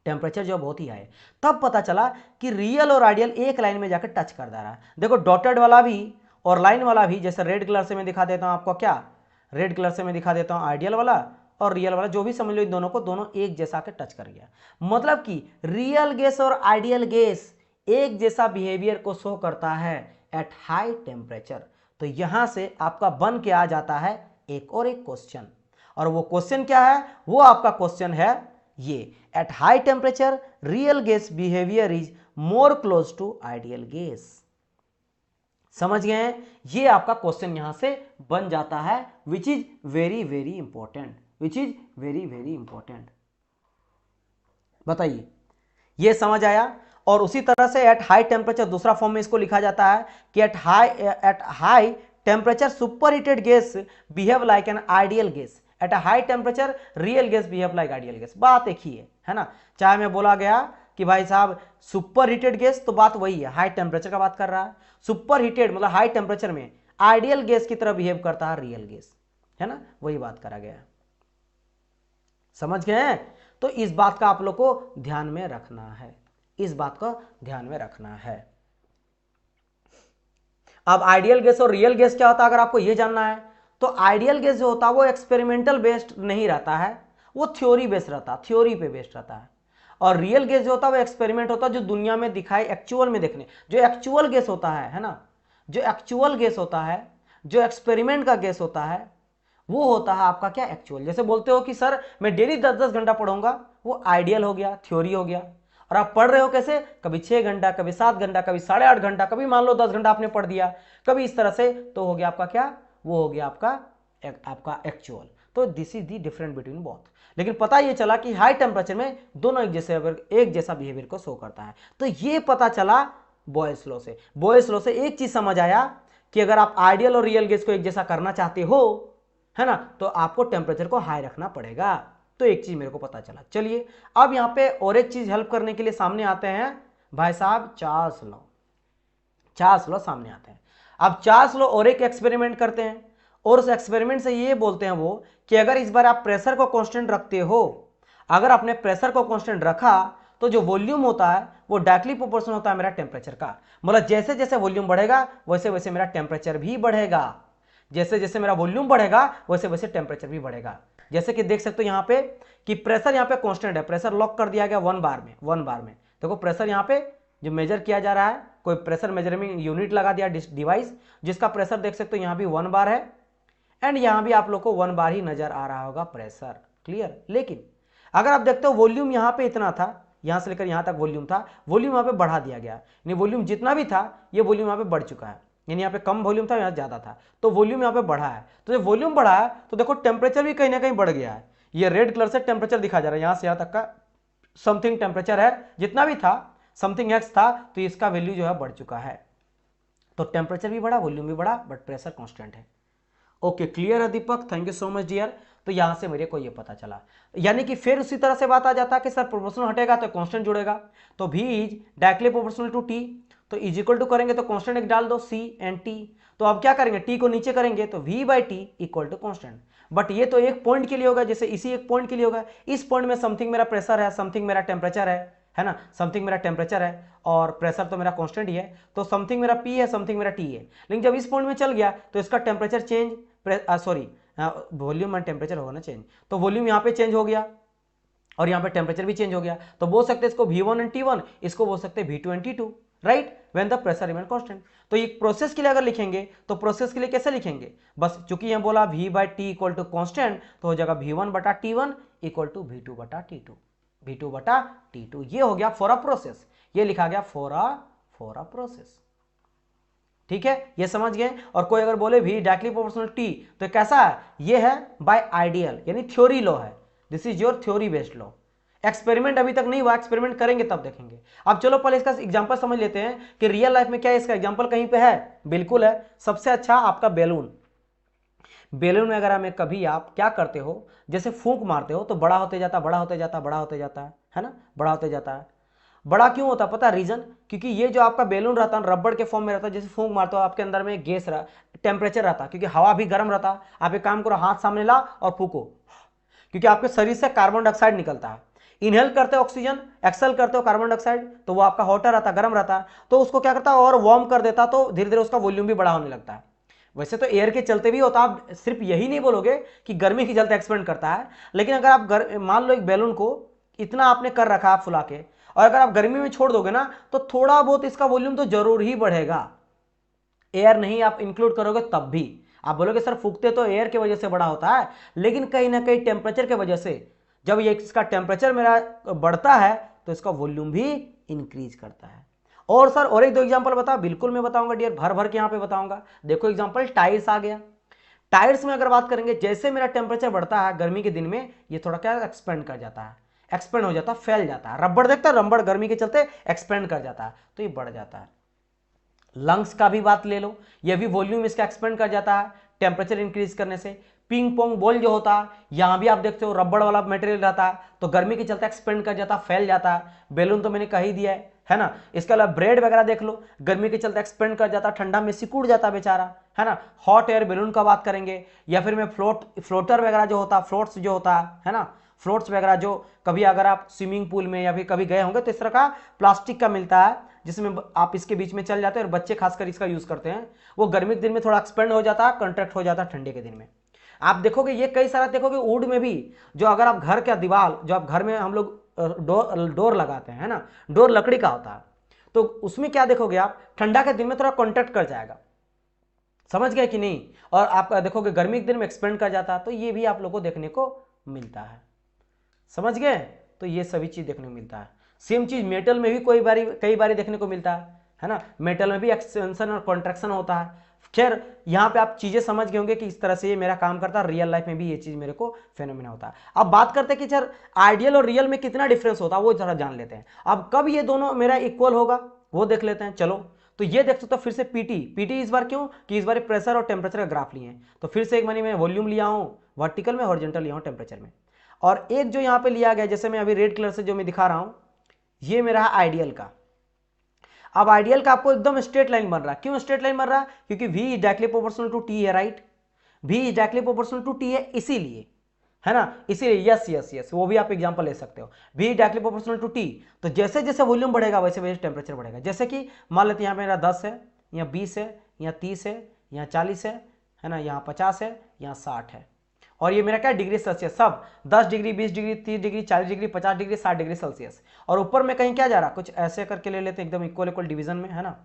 टेम्परेचर जो बहुत ही हाई है, तब पता चला कि रियल और आइडियल एक लाइन में जाकर टच कर दे रहा है। देखो डॉटेड वाला भी और लाइन वाला भी, जैसे रेड कलर से मैं दिखा देता हूं आपको, क्या रेड कलर से मैं दिखा देता हूं आइडियल वाला और रियल वाला, जो भी समझ लो इन दोनों को, दोनों एक जैसा के टच कर गया। मतलब कि रियल गैस और आइडियल गैस एक जैसा बिहेवियर को शो करता है एट हाई टेम्परेचर। तो यहां से आपका बन के आ जाता है एक और एक क्वेश्चन, और वो क्वेश्चन क्या है, वो आपका क्वेश्चन है ये, at high temperature real gas behaviour is more close to ideal gas. समझ गए हैं, ये आपका क्वेश्चन यहां से बन जाता है, which is very very important, which is very very important. बताइए, ये समझ आया। और उसी तरह से एट हाई टेम्परेचर दूसरा फॉर्म में इसको लिखा जाता है कि eight high temperature super heated gas behave like an ideal gas, at a high temperature real gas behave like ideal gas. बात एक ही है ना, चाहे मैं बोला गया कि भाई साहब सुपर हीटेड गैस, तो बात वही है, हाई टेम्परेचर का बात कर रहा है। सुपर हीटेड मतलब हाई टेम्परेचर में आइडियल गैस की तरह बिहेव करता है रियल गैस, है ना, वही बात करा गया। समझ गए हैं, तो इस बात का आप लोग को ध्यान में रखना है, इस बात को ध्यान में रखना है। अब आइडियल गैस और रियल गैस क्या होता है, अगर आपको यह जानना है, तो आइडियल गैस जो होता है वो एक्सपेरिमेंटल बेस्ड नहीं रहता है, वो थ्योरी बेस्ड रहता है, थ्योरी पे बेस्ड रहता है। और रियल गैस जो होता है वो एक्सपेरिमेंट होता है, जो दुनिया में दिखाए, एक्चुअल में देखने, जो एक्चुअल गैस होता है ना, जो एक्चुअल गैस होता है, जो एक्सपेरिमेंट का गैस होता है, वो होता है आपका क्या, एक्चुअल। जैसे बोलते हो कि सर मैं डेली 10-10 घंटा पढ़ूंगा, वो आइडियल हो गया, थ्योरी हो गया। और आप पढ़ रहे हो कैसे, कभी 6 घंटा, कभी 7 घंटा, कभी 8.5 घंटा, कभी मान लो 10 घंटा आपने पढ़ दिया, कभी इस तरह से, तो हो गया आपका क्या, वो हो गया आपका एक्चुअल। तो this is the different between both. लेकिन पता ये चला कि हाई टेम्परेचर में दोनों एक जैसा बिहेवियर को शो करता है। तो ये पता चला बॉयस लॉ से। बॉयस लॉ से एक चीज समझ आया कि अगर आप आइडियल और रियल गैस को एक जैसा करना चाहते हो, है ना, तो आपको टेम्परेचर को हाई रखना पड़ेगा। तो एक चीज मेरे को पता चला। चलिए अब यहां पे और एक चीज हेल्प करने के लिए सामने आते हैं भाई साहब, चार्ल्स लॉ। चार्ल्स लॉ सामने आते हैं। अब चार्ल्स लॉ और एक एक्सपेरिमेंट करते हैं, और उस एक्सपेरिमेंट से ये बोलते हैं वो कि अगर इस बार आप प्रेशर को कांस्टेंट रखते हो, अगर आपने प्रेशर को कांस्टेंट रखा तो जो वॉल्यूम होता है वो डायरेक्टली प्रोपोर्शनल होता है मेरा टेम्परेचर का। मतलब जैसे जैसे वॉल्यूम बढ़ेगा वैसे वैसे मेरा टेम्परेचर भी बढ़ेगा, जैसे जैसे मेरा वॉल्यूम बढ़ेगा वैसे वैसे टेम्परेचर भी बढ़ेगा। जैसे कि देख सकते हो यहाँ पे कि प्रेशर यहाँ पे कांस्टेंट है, प्रेशर लॉक कर दिया गया 1 बार में, 1 बार में। देखो प्रेशर यहाँ पे जो मेजर किया जा रहा है, कोई प्रेशर मेजरमेंट यूनिट लगा दिया डिवाइस, जिसका प्रेशर देख सकते हो यहाँ भी 1 बार है, एंड यहाँ भी आप लोग को 1 बार ही नजर आ रहा होगा प्रेशर, क्लियर। लेकिन अगर आप देखते हो वॉल्यूम यहाँ पे इतना था, यहाँ से लेकर यहाँ तक वॉल्यूम था, वॉल्यूम यहाँ पे बढ़ा दिया गया, यानी वॉल्यूम जितना भी था ये वॉल्यूम यहाँ पे बढ़ चुका है, यानी यहाँ पे कम वॉल्यूम था, यहाँ ज्यादा था, तो वॉल्यूम यहाँ पे बढ़ा है। तो जब वॉल्यूम बढ़ा है तो देखो टेम्परेचर भी कहीं ना कहीं बढ़ गया है। ये रेड कलर से टेम्परेचर दिखा जा रहा है, यहाँ से यहाँ तक का समथिंग टेम्परेचर है, जितना भी था समथिंग एक्स था, तो इसका वैल्यू जो है बढ़ चुका है। तो टेम्परेचर भी बढ़ा, वॉल्यूम भी बढ़ा, बट प्रेशर कॉन्स्टेंट है। ओके क्लियर है Deepak, thank you so much dear. तो यहां से मेरे को ये पता चला, यानी कि फिर उसी तरह से बात आ जाता है कि सर प्रोपोर्शनल हटेगा तो कांस्टेंट जुड़ेगा, तो v is directly proportional to t, तो इज इक्वल टू करेंगे तो कांस्टेंट एक डाल दो c एंड t। तो अब क्या करेंगे, t को नीचे करेंगे तो v by T equal to constant. But ये तो एक पॉइंट के लिए होगा, जैसे इसी एक पॉइंट के लिए होगा, इस पॉइंट में समथिंग मेरा प्रेशर है, समथिंग मेरा टेम्परेचर है ना, समथिंग मेरा टेम्परेचर है और प्रेशर तो मेरा कांस्टेंट ही है, तो समथिंग मेरा p है, समथिंग मेरा t है। लेकिन जब इस पॉइंट में चल गया तो इसका temperature change, sorry volume and temperature होगा ना चेंज, तो वॉल्यूम यहाँ पे चेंज हो गया और यहाँ पे टेम्परेचर भी चेंज हो गया, तो बोल सकते हैं इसको v1 एंड t1, इसको बोल सकते हैं v2 and t2, right, when the pressure remain constant. तो एक प्रोसेस के लिए अगर लिखेंगे तो प्रोसेस के लिए कैसे लिखेंगे, बस चूंकि यहाँ बोला v by T equal to constant, तो हो जाएगा v1 बटा t1 इक्वल टू v2 बटा t2, v2 बटा t2। ये हो गया फॉर अ प्रोसेस, ये लिखा गया फॉर अ प्रोसेस। ठीक है, ये समझ गए। और कोई अगर बोले भी डायरेक्टली प्रोपोर्शनल टी, तो कैसा है, ये है बाय आइडियल, यानी थ्योरी लॉ है, this is your theory based law. Experiment अभी तक नहीं हुआ, एक्सपेरिमेंट करेंगे तब देखेंगे। अब चलो पहले इसका एग्जांपल समझ लेते हैं कि रियल लाइफ में क्या है, इसका एग्जांपल कहीं पे है, बिल्कुल है। सबसे अच्छा आपका बैलून, बैलून में अगर हमें कभी आप क्या करते हो, जैसे फूंक मारते हो तो बड़ा होते जाता, बड़ा होते जाता, बड़ा होते जाता है ना, बड़ा होते जाता है। बड़ा क्यों होता है पता है रीजन, क्योंकि ये जो आपका बैलून रहता है रबड़ के फॉर्म में रहता है, जैसे फूंक मारते हो आपके अंदर में गैस टेम्परेचर रहता है, क्योंकि हवा भी गर्म रहता है। आप एक काम करो, हाथ सामने ला और फूको, क्योंकि आपके शरीर से कार्बन डाइऑक्साइड निकलता है। इनहेल करते हो ऑक्सीजन, एक्सेल करते हो कार्बन डाइऑक्साइड, तो वो आपका हॉटर रहता है, गर्म रहता है, तो उसको क्या करता है और वार्म कर देता, तो धीरे धीरे उसका वॉल्यूम भी बड़ा होने लगता है। वैसे तो एयर के चलते भी होता, आप सिर्फ यही नहीं बोलोगे कि गर्मी के चलते एक्सपेंड करता है, लेकिन अगर आप मान लो एक बैलून को इतना आपने कर रखा है फुला के, और अगर आप गर्मी में छोड़ दोगे ना तो थोड़ा बहुत इसका वॉल्यूम तो जरूर ही बढ़ेगा। एयर नहीं आप इंक्लूड करोगे तब भी आप बोलोगे सर फूकते तो एयर की वजह से बड़ा होता है, लेकिन कहीं ना कहीं टेम्परेचर की वजह से, जब ये इसका टेम्परेचर मेरा बढ़ता है तो इसका वॉल्यूम भी इंक्रीज करता है। और सर और एक दो एग्जांपल बता, बिल्कुल मैं बताऊंगा डियर, भर भर के यहां पे बताऊंगा। देखो एग्जांपल टायर्स आ गया। टायर्स में अगर बात करेंगे, जैसे मेरा टेम्परेचर बढ़ता है गर्मी के दिन में, ये थोड़ा क्या एक्सपेंड कर जाता है, एक्सपेंड हो जाता है, फैल जाता है। रबड़ देखता है, रबड़ गर्मी के चलते एक्सपेंड कर जाता है, तो ये बढ़ जाता है। लंग्स का भी बात ले लो, ये भी वॉल्यूम इसका एक्सपेंड कर जाता है टेम्परेचर इंक्रीज करने से। पिंग पोंग बॉल जो होता है, यहां भी आप देखते हो रबड़ वाला मटेरियल रहता है, तो गर्मी के चलते एक्सपेंड कर जाता है, फैल जाता है। बैलून तो मैंने कह ही दिया है ना। इसके अलावा ब्रेड वगैरह देख लो, गर्मी के चलते एक्सपेंड कर जाता, ठंडा में सिकुड़ जाता बेचारा, है ना। हॉट एयर बैलून का बात करेंगे, या फिर मैं फ्लोटर वगैरह जो होता है, फ्लोट्स जो होता है ना, फ्लोट्स वगैरह जो कभी अगर आप स्विमिंग पूल में या फिर कभी गए होंगे तो इस तरह का प्लास्टिक का मिलता है, जिसमें आप इसके बीच में चल जाते हैं और बच्चे खासकर इसका यूज करते हैं। वो गर्मी के दिन में थोड़ा एक्सपेंड हो जाता है, कंट्रैक्ट हो जाता है ठंडे के दिन में। आप देखोगे ये कई सारा देखोगे वुड में भी, जो अगर आप घर का दीवार, जो आप घर में हम लोग डोर लगाते हैं ना, डोर लकड़ी का होता है, तो उसमें क्या देखोगे आप, ठंडा के दिन में थोड़ा कॉन्ट्रैक्ट कर जाएगा, समझ गए कि नहीं। और आप देखोगे गर्मी के दिन में एक्सपेंड कर जाता है, तो ये भी आप लोग को देखने को मिलता है, समझ गए। तो ये सभी चीज देखने को मिलता है। सेम चीज मेटल में भी कई बारी देखने को मिलता है ना। मेटल में भी एक्सपेंशन और कॉन्ट्रैक्शन होता है। खैर यहाँ पे आप चीजें समझ गए होंगे कि इस तरह से ये मेरा काम करता है, रियल लाइफ में भी ये चीज मेरे को फेनोमेना होता है। अब बात करते हैं कि सर आइडियल और रियल में कितना डिफरेंस होता है, वो जरा जान लेते हैं। अब कब ये दोनों मेरा इक्वल होगा वो देख लेते हैं। चलो तो ये देख सकते हो फिर से पीटी इस बार क्यों कि इस बार प्रेशर और टेम्परेचर का ग्राफ लिए हैं, तो फिर से एक बार मैं वॉल्यूम लिया हूँ वर्टिकल में, हॉरिजॉन्टल लिया हूँ टेम्परेचर में। और एक जो यहाँ पे लिया गया, जैसे मैं अभी रेड कलर से जो मैं दिखा रहा हूं, ये मेरा है आइडियल का। अब आइडियल का आपको एकदम स्ट्रेट लाइन बन रहा है। क्यों स्ट्रेट लाइन बन रहा है? क्योंकि v is directly proportional to t है, right. v is directly proportional to t है, इसीलिए, है ना, इसीलिए यस यस यस, वो भी आप एग्जांपल ले सकते हो। v is directly proportional to t, तो जैसे जैसे वॉल्यूम बढ़ेगा वैसे वैसे टेम्परेचर बढ़ेगा। जैसे कि मान लेते हैं यहाँ पे मेरा 10 है, यहाँ 20 है, यहाँ 30 है, यहाँ 40 है ना, यहाँ 50 है, यहाँ 60 है। और ये मेरा क्या डिग्री सेल्सियस, सब 10 degree, 20 degree, 30 degree, 40 degree, 50 degree, 60 degree Celsius. और ऊपर में कहीं क्या जा रहा, कुछ ऐसे करके ले लेते हैं एकदम इक्वल इक्वल डिवीजन में, है ना,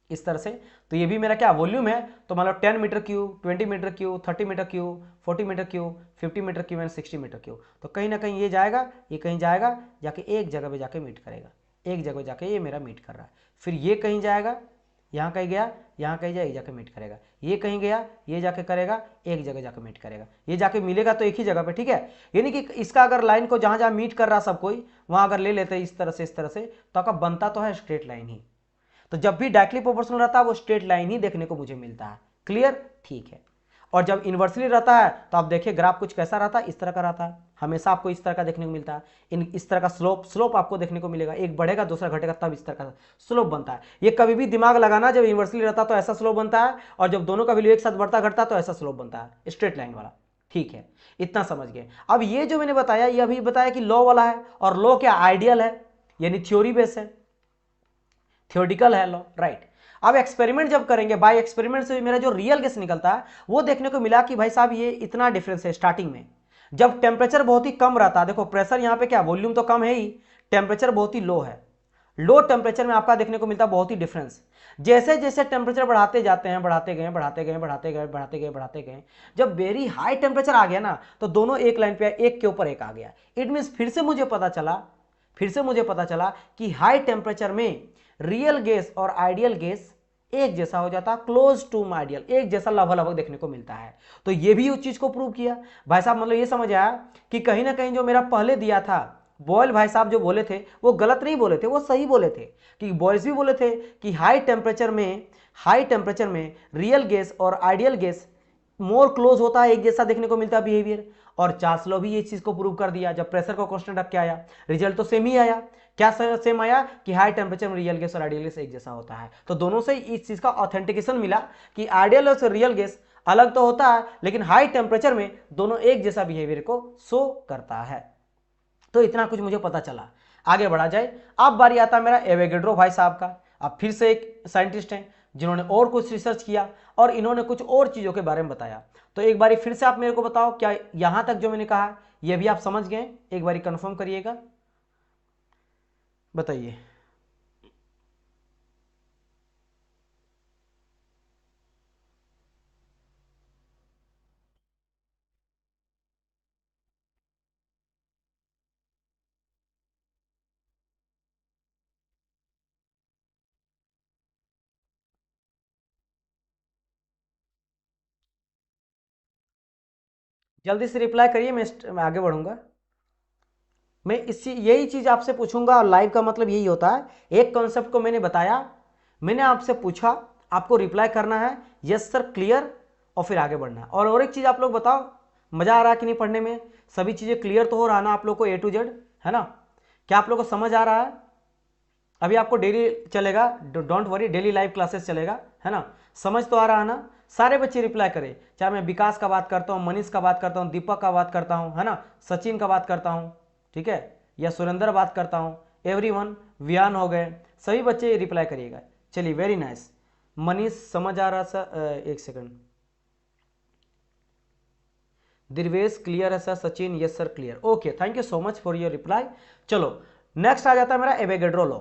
इस तरह से। तो ये भी मेरा क्या वॉल्यूम है, तो मान लो 10 metre cube, 20 metre cube, 30 metre cube, 40 metre cube, 50 metre cube and 60 metre cube. तो कहीं ना कहीं ये जाएगा, ये कहीं जाएगा, जाके एक जगह पे जाके मीट करेगा, एक जगह जाके ये मेरा मीट कर रहा है। फिर ये कहीं जाएगा, यहाँ कहीं गया, यहाँ कहीं जाए, जाके मीट करेगा, ये कहीं गया, ये जाके करेगा, एक जगह जाके मीट करेगा, ये जाके मिलेगा तो एक ही जगह पे, ठीक है। यानी कि इसका अगर लाइन को जहां जहां मीट कर रहा सब कोई, वहां अगर ले लेते हैं इस तरह से, तो आपका बनता तो है स्ट्रेट लाइन ही। तो जब भी डायरेक्टली प्रोपोर्शनल रहता है वो स्ट्रेट लाइन ही देखने को मुझे मिलता है, क्लियर, ठीक है। और जब इन्वर्सली रहता है तो आप देखिए ग्राफ कुछ कैसा रहता है, इस तरह का रहता है, हमेशा आपको इस तरह का देखने को मिलता है। इस तरह का स्लोप आपको देखने को मिलेगा, एक बढ़ेगा दूसरा घटेगा, तब इस तरह का स्लोप बनता है। ये कभी भी दिमाग लगाना, जब इन्वर्सली रहता है तो ऐसा स्लोप बनता है, और जब दोनों का वैल्यू एक साथ बढ़ता घटता तो ऐसा स्लोप बनता है, स्ट्रेट लाइन वाला, ठीक है, इतना समझ गए। अब ये जो मैंने बताया, ये अभी बताया कि लॉ वाला है, और लॉ क्या आइडियल है, यानी थ्योरी बेस है, थ्योरेटिकल है लॉ, राइट। अब एक्सपेरिमेंट जब करेंगे, बाय एक्सपेरिमेंट से मेरा जो रियल गैस निकलता है वो देखने को मिला कि भाई साहब ये इतना डिफरेंस है। स्टार्टिंग में जब टेम्परेचर बहुत ही कम रहता है, देखो प्रेशर यहाँ पे क्या, वॉल्यूम तो कम है ही, टेम्परेचर बहुत ही लो है, लो टेम्परेचर में आपका देखने को मिलता है बहुत ही डिफरेंस। जैसे जैसे टेम्परेचर बढ़ाते जाते हैं, बढ़ाते गए बढ़ाते गए बढ़ाते गए बढ़ाते गए बढ़ाते गए, जब वेरी हाई टेम्परेचर आ गया ना, तो दोनों एक लाइन पे एक के ऊपर एक आ गया। इट मीन्स फिर से मुझे पता चला कि हाई टेम्परेचर में रियल गैस और आइडियल गैस एक जैसा हो जाता है, क्लोज टू आइडियल, एक जैसा लगभग देखने को मिलता है। तो ये भी उस चीज को प्रूव किया भाई साहब। मतलब ये समझ आया कि कहीं ना कहीं जो मेरा पहले दिया था बॉयल भाई साहब जो बोले थे वो गलत नहीं बोले थे, वो सही बोले थे। कि बॉयज भी बोले थे कि हाई टेम्परेचर में रियल गैस और आइडियल गैस मोर क्लोज होता है, एक जैसा देखने को मिलता है बिहेवियर। और चार्ल्स भी ये चीज को प्रूव कर दिया जब प्रेशर को कांस्टेंट रख के आया, रिजल्ट तो सेम ही आया। क्या सेम आया कि हाई टेम्परेचर में रियल गैस और आइडियल गैस एक जैसा होता है। तो दोनों से इस चीज का ऑथेंटिकेशन मिला कि आइडियल और रियल गैस अलग तो होता है लेकिन हाई टेम्परेचर में दोनों एक जैसा बिहेवियर को शो करता है। तो इतना कुछ मुझे पता चला। आगे बढ़ा जाए, अब बारी आता है मेरा एवोगैड्रो भाई साहब का। अब फिर से एक साइंटिस्ट हैं जिन्होंने और कुछ रिसर्च किया और इन्होंने कुछ और चीजों के बारे में बताया। तो एक बारी फिर से आप मेरे को बताओ, क्या यहां तक जो मैंने कहा यह भी आप समझ गए? एक बारी कंफर्म करिएगा, बताइए। जल्दी से रिप्लाई करिए, मैं आगे बढ़ूंगा। मैं इसी यही चीज आपसे पूछूंगा और लाइव का मतलब यही होता है। एक कॉन्सेप्ट को मैंने बताया, मैंने आपसे पूछा, आपको रिप्लाई करना है यस सर क्लियर, और फिर आगे बढ़ना है। और एक चीज आप लोग बताओ, मजा आ रहा है कि नहीं पढ़ने में? सभी चीजें क्लियर तो हो रहा ना आप लोग को, ए टू जेड, है ना? क्या आप लोग को समझ आ रहा है? अभी आपको डेली चलेगा, don't worry, daily live classes चलेगा, है ना? समझ तो आ रहा है ना? सारे बच्चे रिप्लाई करें, चाहे मैं विकास का बात करता हूँ, मनीष का बात करता हूँ, दीपक का बात करता हूँ, है ना, सचिन का बात करता हूँ, ठीक है, या सुरेंद्र बात करता हूँ, एवरीवन, वियान हो गए, सभी बच्चे रिप्लाई करिएगा। चलिए, वेरी नाइस। मनीष समझ आ रहा सर? एक सेकंड। दिर्वेश क्लियर है sir? Sachin yes sir clear, okay, thank you so much for your reply. चलो नेक्स्ट आ जाता है मेरा एवोगैड्रो लॉ।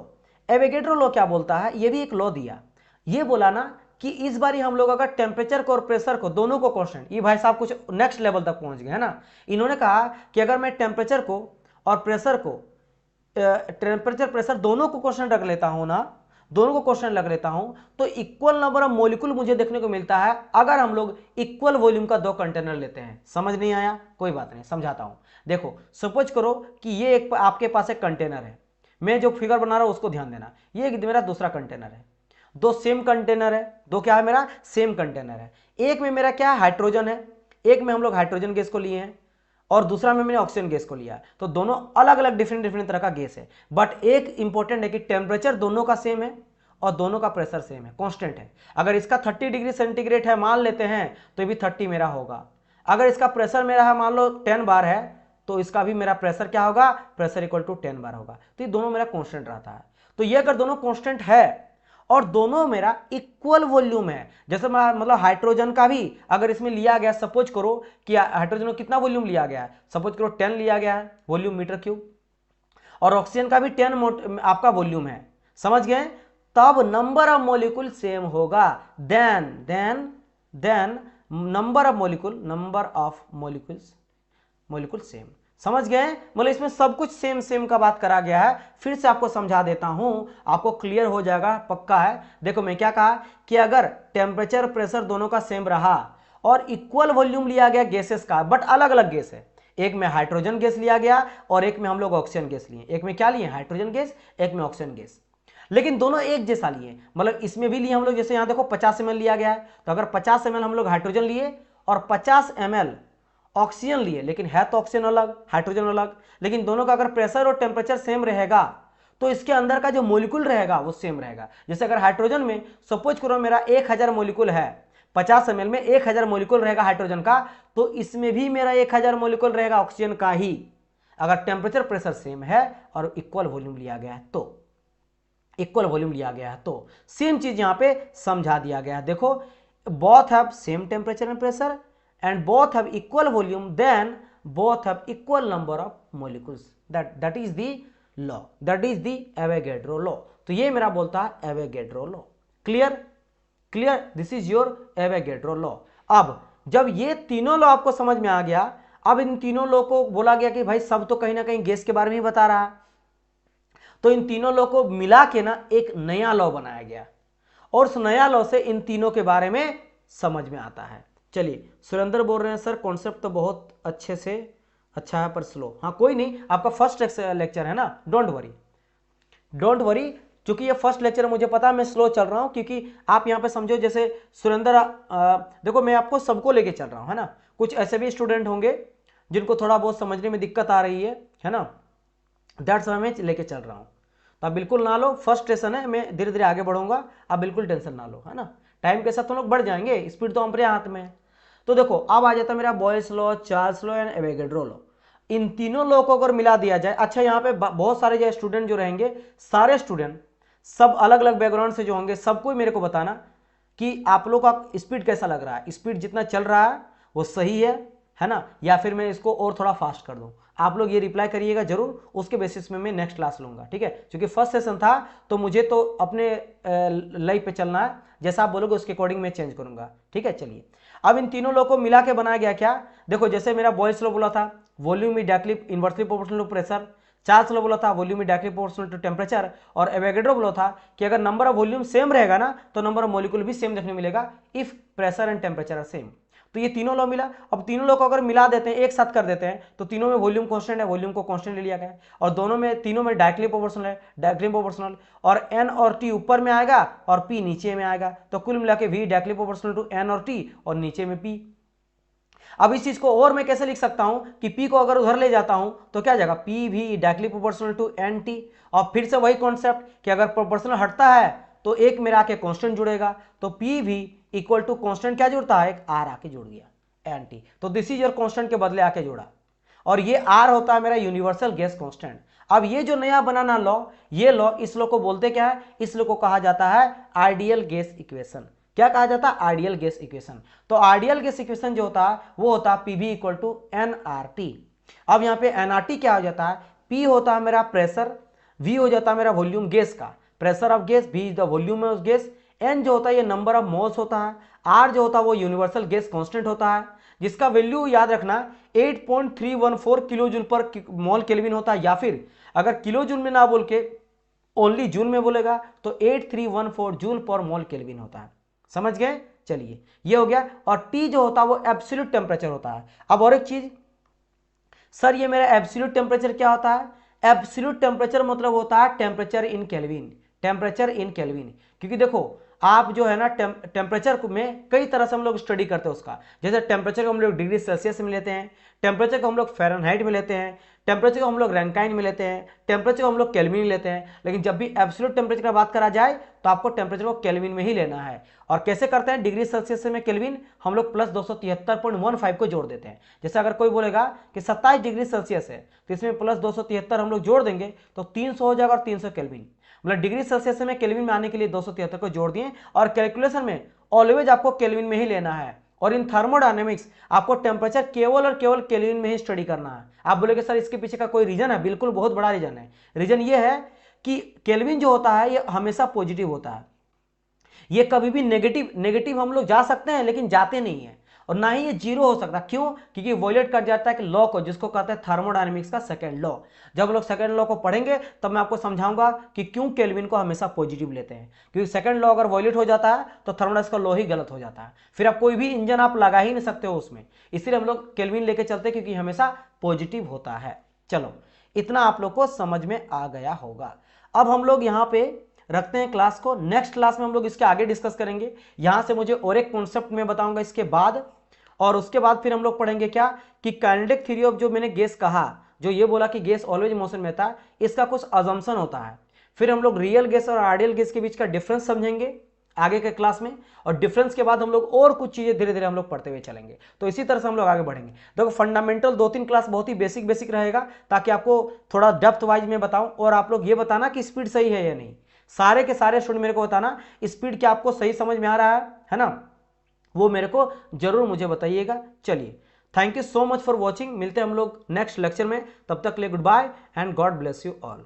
एवोगैड्रो लॉ क्या बोलता है? ये भी एक लॉ दिया, ये बोला ना कि इस बार हम लोग अगर टेम्परेचर को और प्रेशर को दोनों को कांस्टेंट, ये भाई साहब कुछ नेक्स्ट लेवल तक पहुंच गए, है ना? इन्होंने कहा कि अगर मैं टेम्परेचर को और प्रेशर को, टेम्परेचर प्रेशर दोनों को कांस्टेंट रख लेता हूं ना, दोनों को क्वेश्चन लग लेता हूं, तो इक्वल नंबर ऑफ मॉलिक्यूल मुझे देखने को मिलता है अगर हम लोग इक्वल वॉल्यूम का दो कंटेनर लेते हैं। समझ नहीं आया? कोई बात नहीं, समझाता हूं। देखो, सपोज करो कि ये एक आपके पास एक कंटेनर है, मैं जो फिगर बना रहा हूं उसको ध्यान देना, ये एक मेरा दूसरा कंटेनर है, दो सेम कंटेनर है, दो क्या है मेरा सेम कंटेनर है। एक में मेरा क्या है हाइड्रोजन है, एक में हम लोग हाइड्रोजन गैस को लिए हैं और दूसरा में मैंने ऑक्सीजन गैस को लिया, तो दोनों अलग अलग डिफरेंट डिफरेंट तरह का गैस है। बट एक इंपॉर्टेंट है कि टेम्परेचर दोनों का सेम है और दोनों का प्रेशर सेम है, कांस्टेंट है। अगर इसका 30 डिग्री सेंटीग्रेड है मान लेते हैं तो भी 30 मेरा होगा। अगर इसका प्रेशर मेरा है मान लो 10 बार है, तो इसका भी मेरा प्रेशर क्या होगा, प्रेशर इक्वल टू 10 बार होगा। तो ये दोनों मेरा कांस्टेंट रहता है। तो ये अगर दोनों कांस्टेंट है और दोनों मेरा इक्वल वॉल्यूम है, जैसे मतलब हाइड्रोजन का भी अगर इसमें लिया गया, सपोज करो कि हाइड्रोजन को कितना वॉल्यूम लिया गया है, सपोज करो 10 लिया गया है वॉल्यूम मीटर क्यूब, और ऑक्सीजन का भी 10 आपका वॉल्यूम है, समझ गए? तब नंबर ऑफ मॉलिक्यूल सेम होगा, then number of molecule same. समझ गए? मतलब इसमें सब कुछ सेम सेम का बात करा गया है। फिर से आपको समझा देता हूं, आपको क्लियर हो जाएगा, पक्का है। देखो मैं क्या कहा कि अगर टेम्परेचर प्रेशर दोनों का सेम रहा और इक्वल वॉल्यूम लिया गया गैसेस का, बट अलग अलग गैस है, एक में हाइड्रोजन गैस लिया गया और एक में हम लोग ऑक्सीजन गैस लिए, एक में क्या लिए हाइड्रोजन गैस, एक में ऑक्सीजन गैस, लेकिन दोनों एक जैसा लिए। मतलब इसमें भी लिए हम लोग, जैसे यहां देखो 50 ml लिया गया है, तो अगर 50 ml हम लोग हाइड्रोजन लिए और 50 ml ऑक्सीजन लिए, लेकिन है तो ऑक्सीजन अलग हाइड्रोजन अलग, लेकिन दोनों का अगर प्रेशर और टेम्परेचर सेम रहेगा तो इसके अंदर का जो मॉलिक्यूल रहेगा वो सेम रहेगा। जैसे अगर हाइड्रोजन में सपोज करो मेरा 1000 मॉलिक्यूल है, 50 ml में 1000 मॉलिक्यूल रहेगा हाइड्रोजन का, तो इसमें भी मेरा 1000 मॉलिक्यूल रहेगा ऑक्सीजन का ही, अगर टेम्परेचर प्रेशर सेम है और इक्वल वॉल्यूम लिया गया है तो। इक्वल वॉल्यूम लिया गया है तो सेम चीज यहां पे समझा दिया गया है। देखो, both have same temperature and pressure and both have equal volume, then both have equal number of molecules. That is the law, that is the Avogadro law. तो ये मेरा बोलता है Avogadro law। Clear? This is your Avogadro law। अब जब ये तीनों law आपको समझ में आ गया, अब इन तीनों लॉ को बोला गया कि भाई सब तो कहीं ना कहीं गैस के बारे में ही बता रहा है, तो इन तीनों लॉ को मिला के ना एक नया लॉ बनाया गया, और उस नया लॉ से इन तीनों के बारे में समझ में आता है। चलिए, सुरेंद्र बोल रहे हैं सर कॉन्सेप्ट तो बहुत अच्छे से अच्छा है पर स्लो। हाँ कोई नहीं, आपका फर्स्ट लेक्चर है ना, डोंट वरी, क्योंकि ये फर्स्ट लेक्चर मुझे पता है मैं स्लो चल रहा हूं, क्योंकि आप यहाँ पे समझो जैसे सुरेंद्र, देखो मैं आपको सबको लेके चल रहा हूं, है ना। कुछ ऐसे भी स्टूडेंट होंगे जिनको थोड़ा बहुत समझने में दिक्कत आ रही है ना, दैट्स वाई मैं लेके चल रहा हूं। तो आप बिल्कुल ना लो, फर्स्ट सेशन है, मैं धीरे धीरे आगे बढ़ूंगा, आप बिल्कुल टेंशन ना लो, है ना। टाइम के साथ तुम लोग बढ़ जाएंगे, स्पीड तो हमारे हाथ में है। तो देखो अब आ जाता है मेरा Boyle's law, Charles law and Avogadro law. इन तीनों लॉ को अगर मिला दिया जाए, अच्छा यहाँ पे बहुत सारे जो स्टूडेंट जो रहेंगे, सारे स्टूडेंट सब अलग अलग बैकग्राउंड से जो होंगे, सबको मेरे को बताना कि आप लोग का स्पीड कैसा लग रहा है, स्पीड जितना चल रहा है वो सही है ना, या फिर मैं इसको और थोड़ा फास्ट कर दूं। आप लोग ये रिप्लाई करिएगा जरूर, उसके बेसिस में मैं नेक्स्ट क्लास लूंगा, ठीक है। क्योंकि फर्स्ट सेशन था तो मुझे तो अपने लाइफ पे चलना है, जैसा आप बोलोगे उसके अकॉर्डिंग मैं चेंज करूंगा, ठीक है। चलिए, अब इन तीनों लॉ को मिला के बनाया गया क्या, देखो जैसे मेरा बॉयस लॉ बोला था volume is directly inversely proportional to pressure, Charles law बोला था volume is directly proportional to temperature, और एवोगाड्रो बोला था कि अगर नंबर ऑफ वॉल्यूम सेम रहेगा ना तो नंबर ऑफ मॉलिक्यूल भी सेम देखने मिलेगा if pressure and temperature are same. तो ये तीनों लॉ मिला। अब तीनों लॉ को अगर मिला देते हैं, एक साथ कर देते हैं, तो तीनों में वॉल्यूम कांस्टेंट है, वॉल्यूम को कांस्टेंट ले लिया गया, और दोनों में तीनों में डायरेक्टली प्रोपोर्शनल है, डायरेक्टली प्रोपोर्शनल, और एन और टी ऊपर में आएगा और पी नीचे में आएगा, तो कुल मिला के V directly proportional to n और टी, और नीचे में पी। अब इस चीज को और मैं कैसे लिख सकता हूं कि P को अगर उधर ले जाता हूं तो क्या जाएगा, पी भी directly proportional to n T, और फिर से वही कॉन्सेप्ट कि अगर प्रोपोर्शनल हटता है तो एक मेरा आके कांस्टेंट जुड़ेगा, तो पी भी इक्वल टू कांस्टेंट क्या जुड़ता है, एक आर आके जुड़ गया एन टी, तो दिस इज योर कांस्टेंट के बदले आके जुड़ा, और ये आर होता है मेरा यूनिवर्सल गैस कांस्टेंट। अब ये जो नया बनाना लॉ, ये लॉ, इस लॉ को बोलते क्या है, इस लॉ को कहा जाता है आइडियल गैस इक्वेशन। क्या कहा जाता है, आइडियल गैस इक्वेशन। तो आइडियल गैस इक्वेशन जो होता है वो होता है पीवी इक्वल टू एनआरटी। अब यहाँ पे एनआरटी क्या हो जाता है, पी होता है मेरा प्रेशर, वी हो जाता है मेरा वॉल्यूम गैस का, pressure of gas, V is the volume of gas, n जो होता है ये नंबर ऑफ मोल्स होता है, आर जो होता है वो यूनिवर्सल गैस कांस्टेंट होता है, जिसका वैल्यू याद रखना 8.314 किलो जूल पर मोल केल्विन होता है, या फिर अगर किलो जूल में ना बोल के ओनली जूल में बोलेगा तो 8314 जूल पर मोल केल्विन होता है। समझ गए, चलिए ये हो गया। और T जो होता है वो एब्सोल्यूट टेम्परेचर होता है। अब और एक चीज, सर ये मेरा एब्सोल्यूट टेम्परेचर क्या होता है, एब्सोल्यूट टेम्परेचर मतलब होता है temperature in kelvin, temperature in kelvin. क्योंकि देखो आप जो है ना टेम्परेचर में कई तरह से हम लोग स्टडी करते हैं उसका, जैसे टेम्परेचर को हम लोग डिग्री सेल्सियस में लेते हैं, टेम्परेचर को हम लोग फ़ारेनहाइट में लेते हैं, टेम्परेचर को हम लोग रैंकाइन में लेते हैं, टेम्परेचर को हम लोग केल्विन में लेते हैं, लेकिन जब भी एब्सोल्यूट टेम्परेचर की बात करा जाए तो आपको टेम्परेचर को केल्विन में ही लेना है। और कैसे करते हैं, डिग्री सेल्सियस में केल्विन हम लोग प्लस 273.15 को जोड़ देते हैं। जैसे अगर कोई बोलेगा कि 27 डिग्री सेल्सियस है तो इसमें प्लस 273 हम लोग जोड़ देंगे तो 300 हो जाएगा, और 300 केल्विन, मतलब डिग्री सेल्सियस में केल्विन में आने के लिए 273 को जोड़ दिए। और कैलकुलेशन में ऑलवेज आपको केल्विन में ही लेना है, और इन थर्मोडायनेमिक्स आपको टेम्परेचर केवल और केवल केल्विन में ही स्टडी करना है। आप बोलेगे सर इसके पीछे का कोई रीजन है, बिल्कुल बहुत बड़ा रीजन है। रीजन ये है कि केल्विन जो होता है ये हमेशा पॉजिटिव होता है, ये कभी भी नेगेटिव हम लोग जा सकते हैं लेकिन जाते नहीं है, और ना ही ये जीरो हो सकता। क्यों, क्योंकि वॉयलेट कर जाता है कि लॉ को, जिसको कहते हैं थर्मोडायनेमिक्स का सेकंड लॉ। जब हम लोग सेकंड लॉ को पढ़ेंगे तब मैं आपको समझाऊंगा कि क्यों केल्विन को हमेशा पॉजिटिव लेते हैं, क्योंकि सेकंड लॉ अगर वॉयलेट हो जाता है तो थर्मोडायनेमिक्स का लॉ ही गलत हो जाता है, फिर आप कोई भी इंजन आप लगा ही नहीं सकते हो उसमें। इसलिए हम लोग केल्विन लेके चलते हैं क्योंकि हमेशा पॉजिटिव होता है। चलो इतना आप लोग को समझ में आ गया होगा। अब हम लोग यहाँ पे रखते हैं क्लास को, नेक्स्ट क्लास में हम लोग इसके आगे डिस्कस करेंगे। यहां से मुझे और एक कॉन्सेप्ट में बताऊंगा इसके बाद, और उसके बाद फिर हम लोग पढ़ेंगे क्या कि काइनेटिक थ्योरी ऑफ, जो मैंने गैस कहा, जो ये बोला कि गैस ऑलवेज मोशन में था, इसका कुछ अजम्पशन होता है। फिर हम लोग रियल गैस और आइडियल गैस के बीच का डिफरेंस समझेंगे आगे के क्लास में, और डिफरेंस के बाद हम लोग और कुछ चीजें धीरे धीरे हम लोग पढ़ते हुए चलेंगे। तो इसी तरह से हम लोग आगे बढ़ेंगे। देखो फंडामेंटल 2-3 क्लास बहुत ही बेसिक रहेगा, ताकि आपको थोड़ा डेप्थ वाइज में बताऊं, और आप लोग ये बताना कि स्पीड सही है या नहीं। सारे के सारे स्टूडेंट मेरे को बताना स्पीड क्या आपको सही समझ में आ रहा है ना, वो मेरे को जरूर मुझे बताइएगा। चलिए, thank you so much for watching, मिलते हैं हम लोग नेक्स्ट लेक्चर में, तब तक के लिए goodbye and God bless you all.